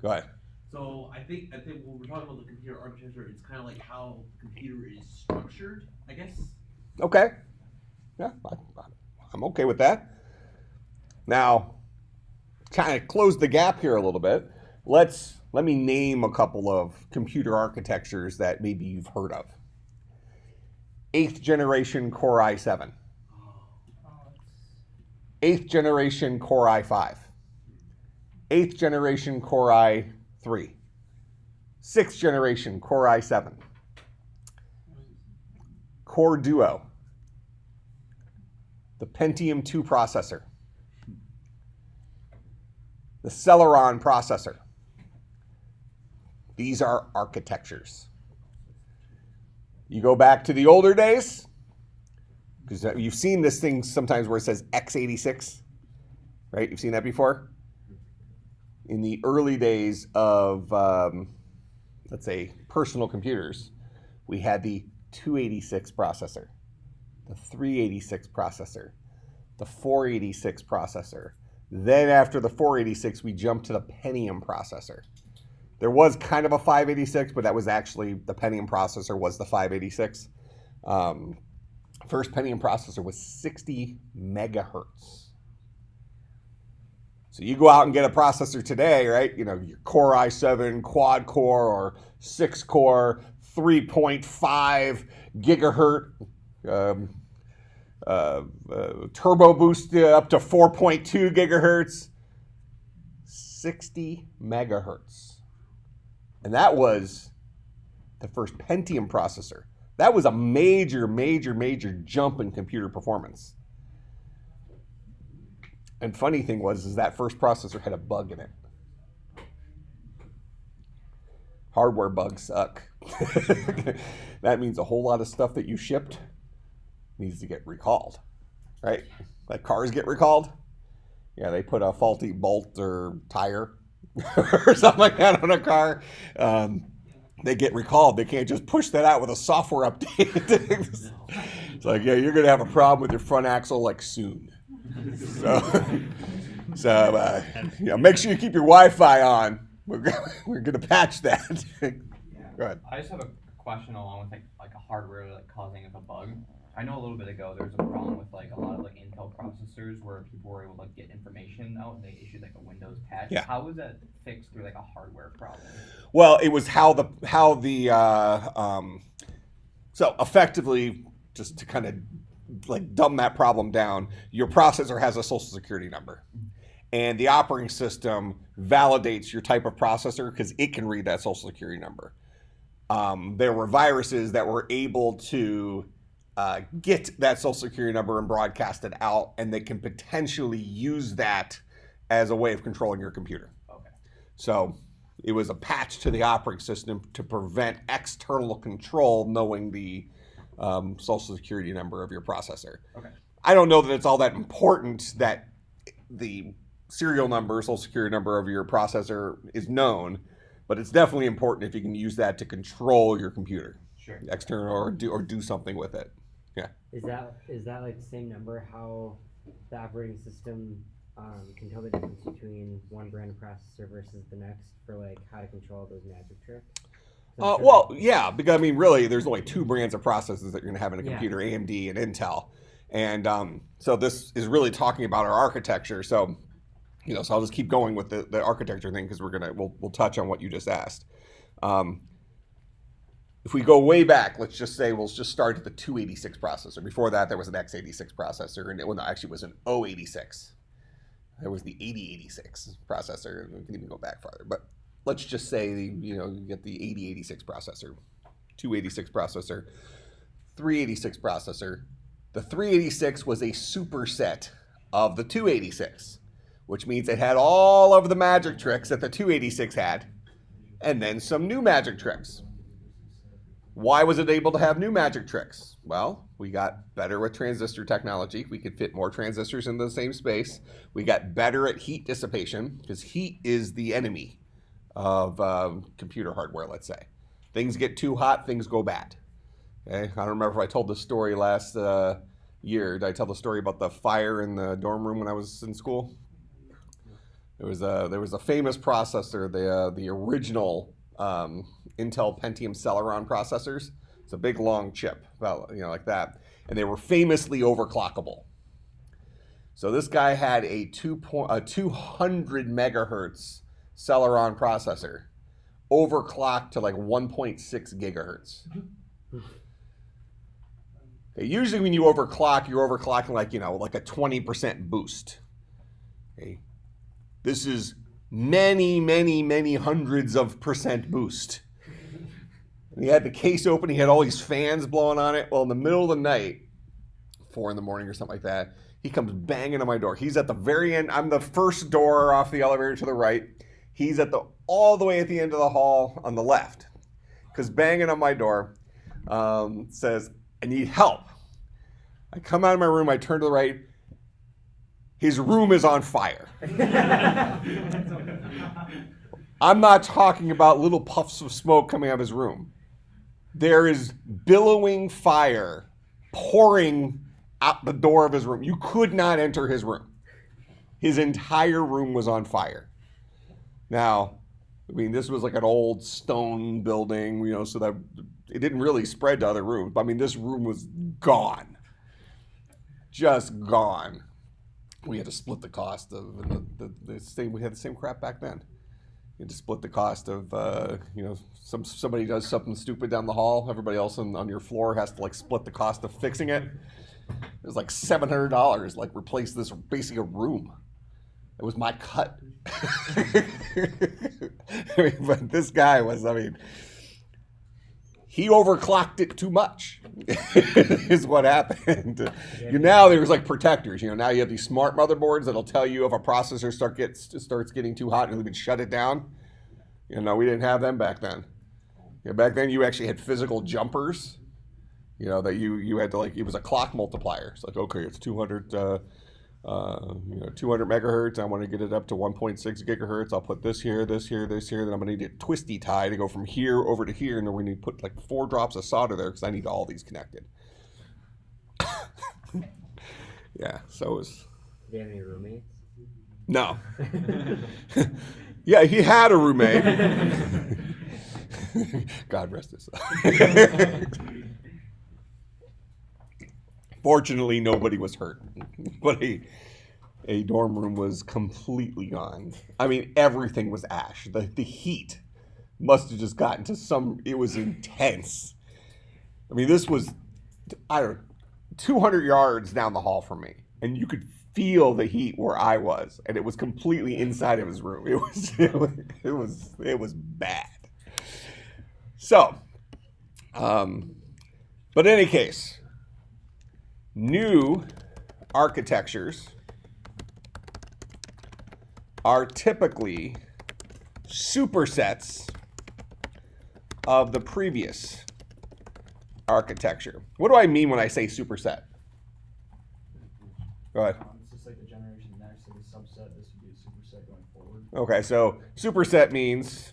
Go ahead. So I think when we're talking about the computer architecture, it's kind of like how the computer is structured, I guess. Okay. Yeah, I'm okay with that. Now, kind of close the gap here a little bit. Let me name a couple of computer architectures that maybe you've heard of. 8th generation Core i7. 8th generation Core i5. 8th generation Core i3. 6th generation Core i7. Core Duo. The Pentium 2 processor. the Celeron processor. These are architectures. You go back to the older days, because you've seen this thing sometimes where it says x86, right? You've seen that before? In the early days of, let's say, personal computers, we had the 286 processor, the 386 processor, the 486 processor. Then after the 486, we jumped to the Pentium processor. There was kind of a 586, but that was actually, the Pentium processor was the 586. First Pentium processor was 60 megahertz. So you go out and get a processor today, right? You know, your Core i7 quad core or 6 core, 3.5 gigahertz, turbo boost up to 4.2 gigahertz, 60 megahertz. And that was the first Pentium processor. That was a major, major, major jump in computer performance. And funny thing was that first processor had a bug in it. Hardware bugs suck. That means a whole lot of stuff that you shipped needs to get recalled, right? Like cars get recalled. Yeah, they put a faulty bolt or tire or something like that on a car. They get recalled. They can't just push that out with a software update. It's like, yeah, you're going to have a problem with your front axle like soon. So make sure you keep your Wi-Fi on. We're going to patch that. Go ahead. I just have a question along with like a hardware causing like a bug. I know a little bit ago there was a problem with like a lot of like Intel processors where people were able to get information out and they issued like a Windows patch. Yeah. How was that fixed through like a hardware problem? Well, it was so effectively, just to kind of like dumb that problem down, your processor has a social security number. And the operating system validates your type of processor because it can read that social security number. There were viruses that were able to get that social security number and broadcast it out, and they can potentially use that as a way of controlling your computer. Okay. So it was a patch to the operating system to prevent external control knowing the social security number of your processor. Okay. I don't know that it's all that important that the serial number, social security number of your processor is known, but it's definitely important if you can use that to control your computer. Sure. External or do something with it. Yeah. Is that like the same number? How the operating system can tell the difference between one brand of processor versus the next for like how to control those magic tricks? Well, yeah, because I mean, really, there's only two brands of processors that you're going to have in a Yeah. computer: AMD and Intel. And so this is really talking about our architecture. So, so I'll just keep going with the architecture thing because we'll touch on what you just asked. If we go way back, let's just say we'll just start at the 286 processor. Before that, there was an x86 processor, and actually was an 086. There was the 8086 processor, and we can even go back farther. But let's just say you get the 8086 processor, 286 processor, 386 processor. The 386 was a superset of the 286, which means it had all of the magic tricks that the 286 had, and then some new magic tricks. Why was it able to have new magic tricks? Well, we got better with transistor technology. We could fit more transistors in the same space. We got better at heat dissipation because heat is the enemy of computer hardware, let's say. Things get too hot, things go bad. Okay? I don't remember if I told this story last year. Did I tell the story about the fire in the dorm room when I was in school? There was a famous processor, the original Intel Pentium Celeron processors. It's a big long chip, like that, and they were famously overclockable. So this guy had a 200 megahertz Celeron processor, overclocked to like 1.6 gigahertz. Okay, usually when you overclock, you're overclocking like a 20% boost. Okay, this is many, many, many hundreds of percent boost. And he had the case open, he had all these fans blowing on it. Well, in the middle of the night, 4 a.m. or something like that, He comes banging on my door. He's at the very end. I'm the first door off the elevator to the right. He's at all the way at the end of the hall on the left. Because banging on my door, says, I need help. I come out of my room. I turn to the right. His room is on fire. I'm not talking about little puffs of smoke coming out of his room. There is billowing fire pouring out the door of his room. You could not enter his room. His entire room was on fire. Now, I mean, this was like an old stone building, you know, so that it didn't really spread to other rooms. But I mean, this room was gone. Just gone. We had to split the cost of the same. We had the same crap back then. You had to split the cost of, you know, somebody does something stupid down the hall. Everybody else on your floor has to like split the cost of fixing it. It was like $700, like replace this basically a room. It was my cut. I mean, but this guy was, I mean, he overclocked it too much is what happened. Now there's like protectors. You know, now you have these smart motherboards that'll tell you if a processor starts getting too hot and you can shut it down. You know, we didn't have them back then. You know, back then you actually had physical jumpers. You know, that you had to like, it was a clock multiplier. It's like, okay, it's 200, 200 megahertz. I want to get it up to 1.6 gigahertz. I'll put this here, this here, this here. Then I'm going to need a twisty tie to go from here over to here. And then we need to put like 4 drops of solder there because I need all these connected. Yeah, so it was. Do you have any roommates? No. Yeah, he had a roommate. God rest his soul. Fortunately, nobody was hurt, but a dorm room was completely gone. I mean, everything was ash. The heat must have just gotten to some, it was intense. I mean, this was, I don't know, 200 yards down the hall from me, and you could feel the heat where I was, and it was completely inside of his room. It was bad. So, but in any case, new architectures are typically supersets of the previous architecture. What do I mean when I say superset? Go ahead. It's just like the generation next, like a subset. This would be a superset going forward. Okay, so superset means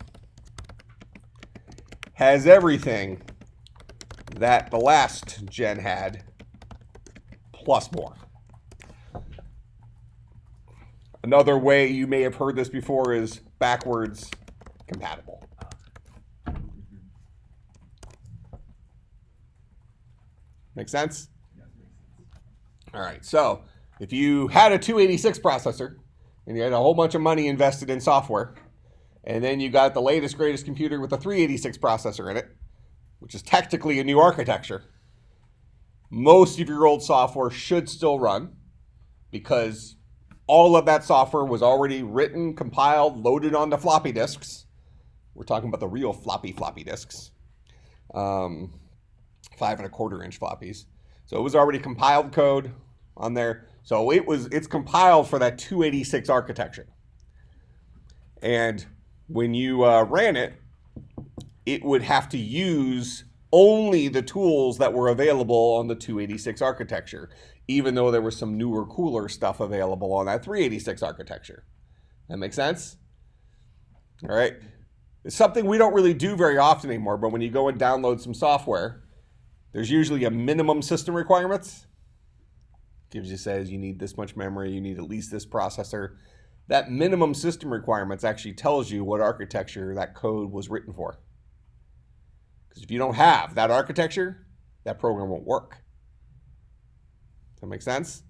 has everything that the last gen had plus more. Another way you may have heard this before is backwards compatible. Make sense? All right, so if you had a 286 processor and you had a whole bunch of money invested in software, and then you got the latest, greatest computer with a 386 processor in it, which is technically a new architecture, most of your old software should still run because all of that software was already written, compiled, loaded onto floppy disks. We're talking about the real floppy disks, 5 1/4 inch floppies. So it was already compiled code on there. So it's compiled for that 286 architecture. And when you ran it, it would have to use only the tools that were available on the 286 architecture, even though there was some newer, cooler stuff available on that 386 architecture. That make sense? All right. It's something we don't really do very often anymore, but when you go and download some software, there's usually a minimum system requirements. Says you need this much memory, you need at least this processor. That minimum system requirements actually tells you what architecture that code was written for. Because if you don't have that architecture, that program won't work. Does that make sense?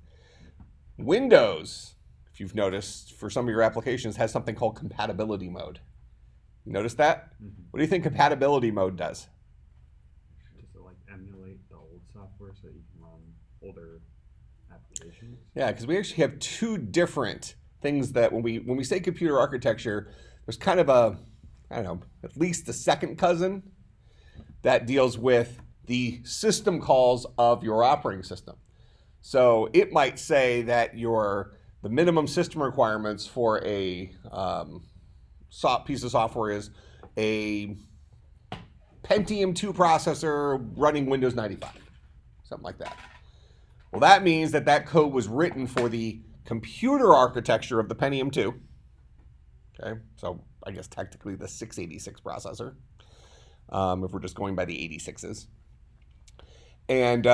Windows, if you've noticed, for some of your applications, has something called compatibility mode. You notice that? Mm-hmm. What do you think compatibility mode does? Just to like emulate the old software so that you can run older applications. Yeah, because we actually have two different things that when we say computer architecture, there's kind of a, I don't know, at least a second cousin that deals with the system calls of your operating system. So it might say that the minimum system requirements for a piece of software is a Pentium 2 processor running Windows 95, something like that. Well, that means that code was written for the computer architecture of the Pentium 2. Okay, so I guess technically the 686 processor, if we're just going by the 86s. And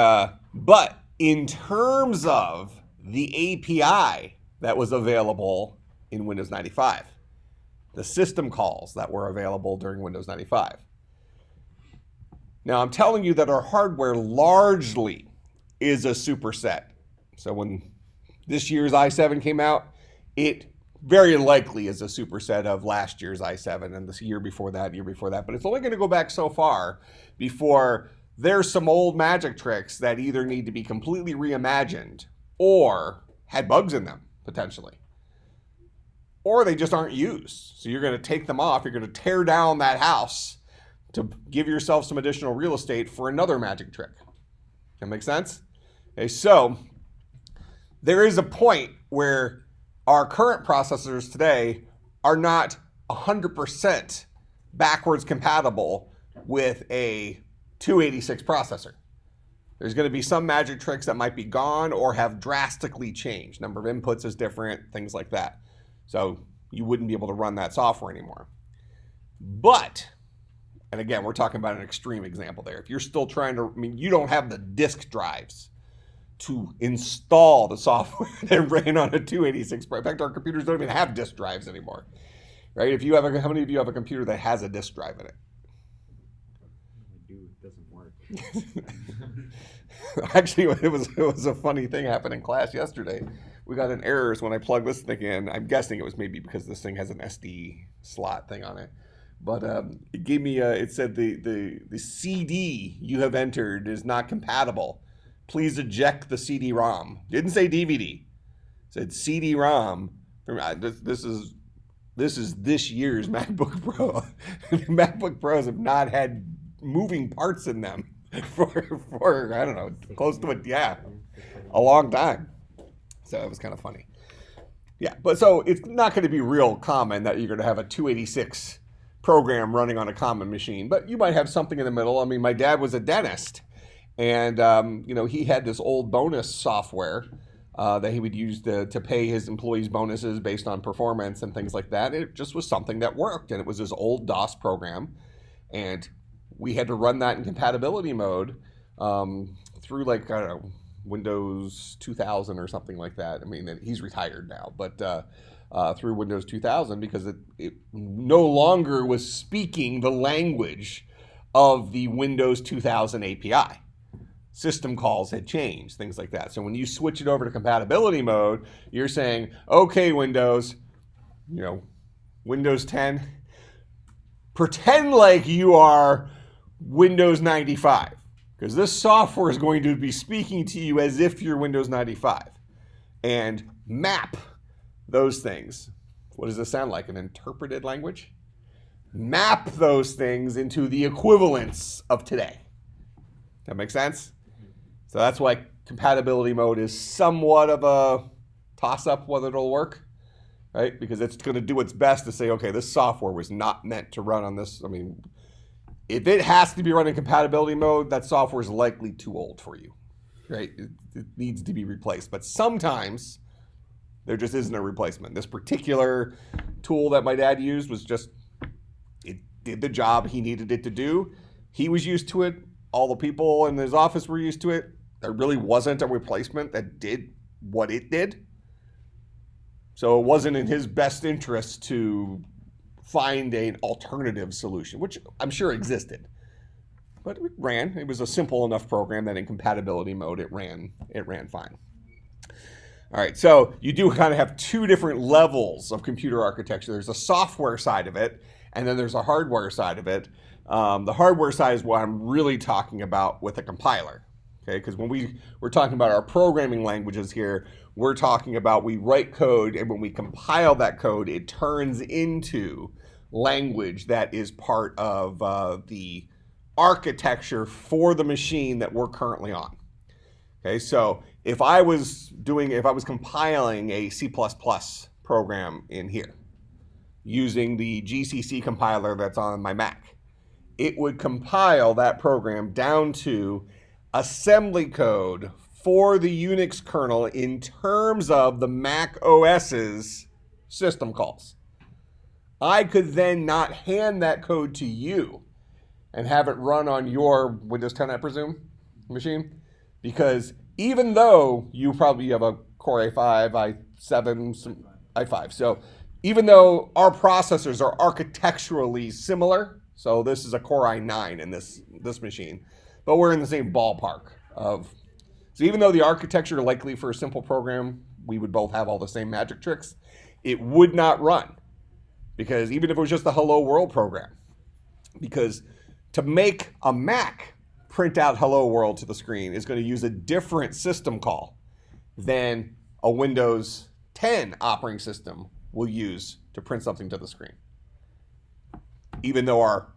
but in terms of the API that was available in Windows 95, the system calls that were available during Windows 95. Now I'm telling you that our hardware largely is a superset. So when this year's i7 came out, it very likely is a superset of last year's i7 and the year before that, but it's only going to go back so far before there's some old magic tricks that either need to be completely reimagined or had bugs in them, potentially. Or they just aren't used. So you're going to take them off, you're going to tear down that house to give yourself some additional real estate for another magic trick. That make sense? Okay, so there is a point where our current processors today are not 100% backwards compatible with a 286 processor. There's going to be some magic tricks that might be gone or have drastically changed. Number of inputs is different, things like that. So you wouldn't be able to run that software anymore. But, and again, we're talking about an extreme example there. If you're still trying to, you don't have the disk drives to install the software that ran on a 286. In fact, our computers don't even have disk drives anymore, right? How many of you have a computer that has a disk drive in it? I do. It doesn't work. Actually, it was a funny thing happened in class yesterday. We got an error when I plugged this thing in. I'm guessing it was maybe because this thing has an SD slot thing on it. But it gave me, it said the CD you have entered is not compatible. Please eject the CD-ROM. Didn't say DVD. It said CD-ROM. This is this year's MacBook Pro. MacBook Pros have not had moving parts in them for I don't know, close to a long time. So it was kind of funny. Yeah, but so it's not going to be real common that you're going to have a 286 program running on a common machine, but you might have something in the middle. I mean, my dad was a dentist. And, he had this old bonus software that he would use to pay his employees bonuses based on performance and things like that. It just was something that worked. And it was his old DOS program. And we had to run that in compatibility mode through Windows 2000 or something like that. I mean, he's retired now, but through Windows 2000 because it no longer was speaking the language of the Windows 2000 API. System calls had changed, things like that. So when you switch it over to compatibility mode, you're saying, okay, Windows 10, pretend like you are Windows 95, because this software is going to be speaking to you as if you're Windows 95, and map those things. What does this sound like? An interpreted language? Map those things into the equivalents of today. That make sense? So that's why compatibility mode is somewhat of a toss-up whether it'll work, right? Because it's going to do its best to say, okay, this software was not meant to run on this. I mean, if it has to be run in compatibility mode, that software is likely too old for you, right? It needs to be replaced. But sometimes there just isn't a replacement. This particular tool that my dad used was just, it did the job he needed it to do. He was used to it. All the people in his office were used to it. There really wasn't a replacement that did what it did. So it wasn't in his best interest to find an alternative solution, which I'm sure existed. But it ran. It was a simple enough program that in compatibility mode it ran fine. All right, so you do kind of have two different levels of computer architecture. There's a software side of it, and then there's a hardware side of it. The hardware side is what I'm really talking about with a compiler. Okay, because when we're talking about our programming languages here, we're talking about we write code, and when we compile that code, it turns into language that is part of the architecture for the machine that we're currently on. Okay, so if I was compiling a C++ program in here using the GCC compiler that's on my Mac, it would compile that program down to assembly code for the Unix kernel in terms of the Mac OS's system calls. I could then not hand that code to you and have it run on your Windows 10, I presume, machine. Because even though you probably have a Core i5, i7, some i5, so even though our processors are architecturally similar, so this is a Core i9 in this machine, but we're in the same ballpark of. So even though the architecture likely for a simple program, we would both have all the same magic tricks, it would not run. Because even if it was just a hello world program, because to make a Mac print out hello world to the screen is going to use a different system call than a Windows 10 operating system will use to print something to the screen. Even though our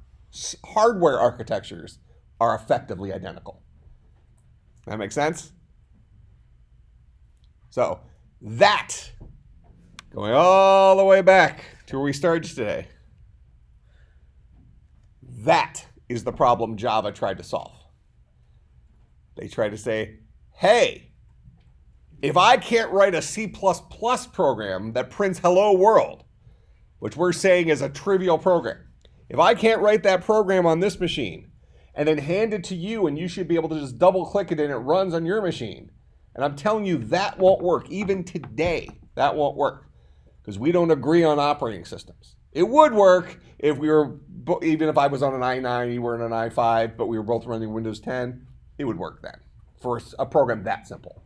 hardware architectures are effectively identical. That makes sense? So that, going all the way back to where we started today, that is the problem Java tried to solve. They tried to say, hey, if I can't write a C++ program that prints hello world, which we're saying is a trivial program, if I can't write that program on this machine and then hand it to you and you should be able to just double click it and it runs on your machine, and I'm telling you that won't work. Even today, that won't work because we don't agree on operating systems. It would work if we were, even if I was on an i9, you were on an i5, but we were both running Windows 10, it would work then for a program that simple,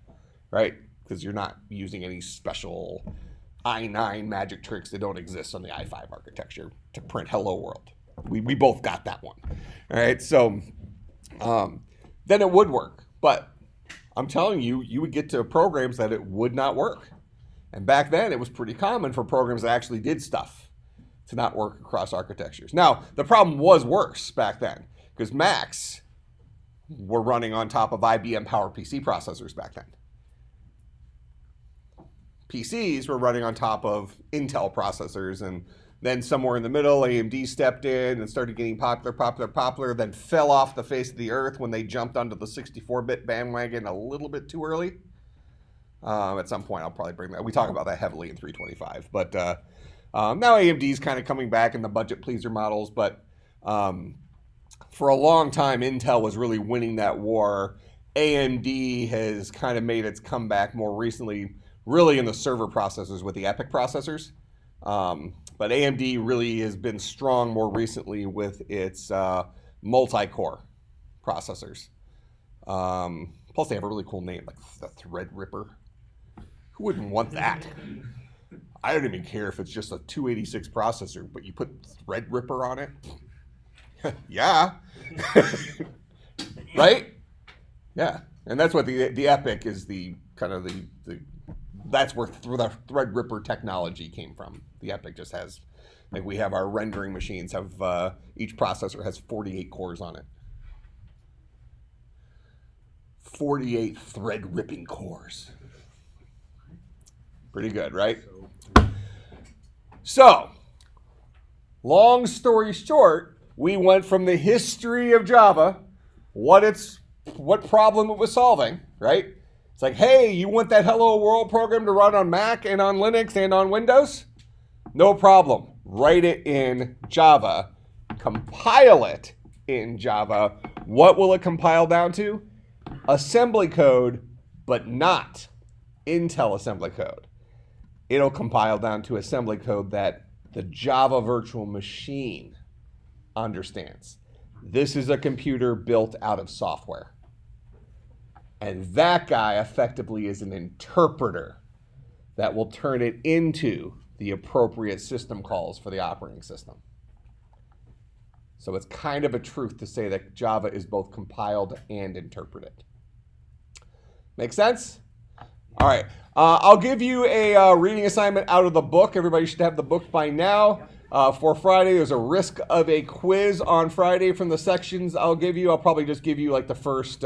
right? Because you're not using any special i9 magic tricks that don't exist on the i5 architecture to print hello world. We both got that one, all right? So then it would work, but I'm telling you, you would get to programs that it would not work. And back then, it was pretty common for programs that actually did stuff to not work across architectures. Now, the problem was worse back then because Macs were running on top of IBM PowerPC processors back then. PCs were running on top of Intel processors, and then somewhere in the middle, AMD stepped in and started getting popular, then fell off the face of the earth when they jumped onto the 64-bit bandwagon a little bit too early. At some point, I'll probably bring that. We talk about that heavily in 325. But now AMD's kind of coming back in the budget pleaser models. But for a long time, Intel was really winning that war. AMD has kind of made its comeback more recently, really in the server processors with the EPYC processors. But AMD really has been strong more recently with its multi-core processors. Plus, they have a really cool name, like the Threadripper. Who wouldn't want that? I don't even care if it's just a 286 processor, but you put Threadripper on it? Yeah. Right? Yeah. And that's what the EPYC is, the kind of the that's where the Threadripper technology came from. The EPYC just has, like we have our rendering machines have, each processor has 48 cores on it. 48 thread-ripping cores. Pretty good, right? So, long story short, we went from the history of Java, what problem it was solving, right? It's like, hey, you want that Hello World program to run on Mac and on Linux and on Windows? No problem. Write it in Java. Compile it in Java. What will it compile down to? Assembly code, but not Intel assembly code. It'll compile down to assembly code that the Java virtual machine understands. This is a computer built out of software. And that guy effectively is an interpreter that will turn it into the appropriate system calls for the operating system. So it's kind of a truth to say that Java is both compiled and interpreted. Make sense? All right. I'll give you a reading assignment out of the book. Everybody should have the book by now. For Friday, there's a risk of a quiz on Friday from the sections I'll give you. I'll probably just give you like the first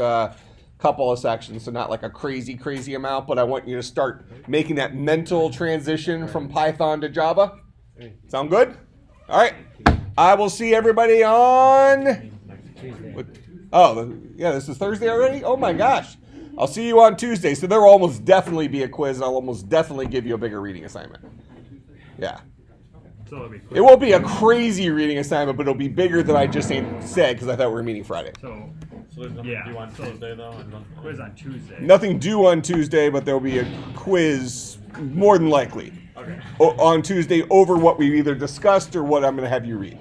couple of sections, so not like a crazy amount, but I want you to start making that mental transition from Python to Java. Sound good? All right. I will see everybody on. Oh, yeah, this is Thursday already? Oh my gosh. I'll see you on Tuesday. So there will almost definitely be a quiz, and I'll almost definitely give you a bigger reading assignment. Yeah. So it'll be quick. It won't be a crazy reading assignment, but it'll be bigger than I just said because I thought we were meeting Friday. So there's nothing yeah, due on so Tuesday though, and nothing. quiz on Tuesday. Nothing due on Tuesday, but there'll be a quiz more than likely Okay. on Tuesday over what we either discussed or what I'm going to have you read.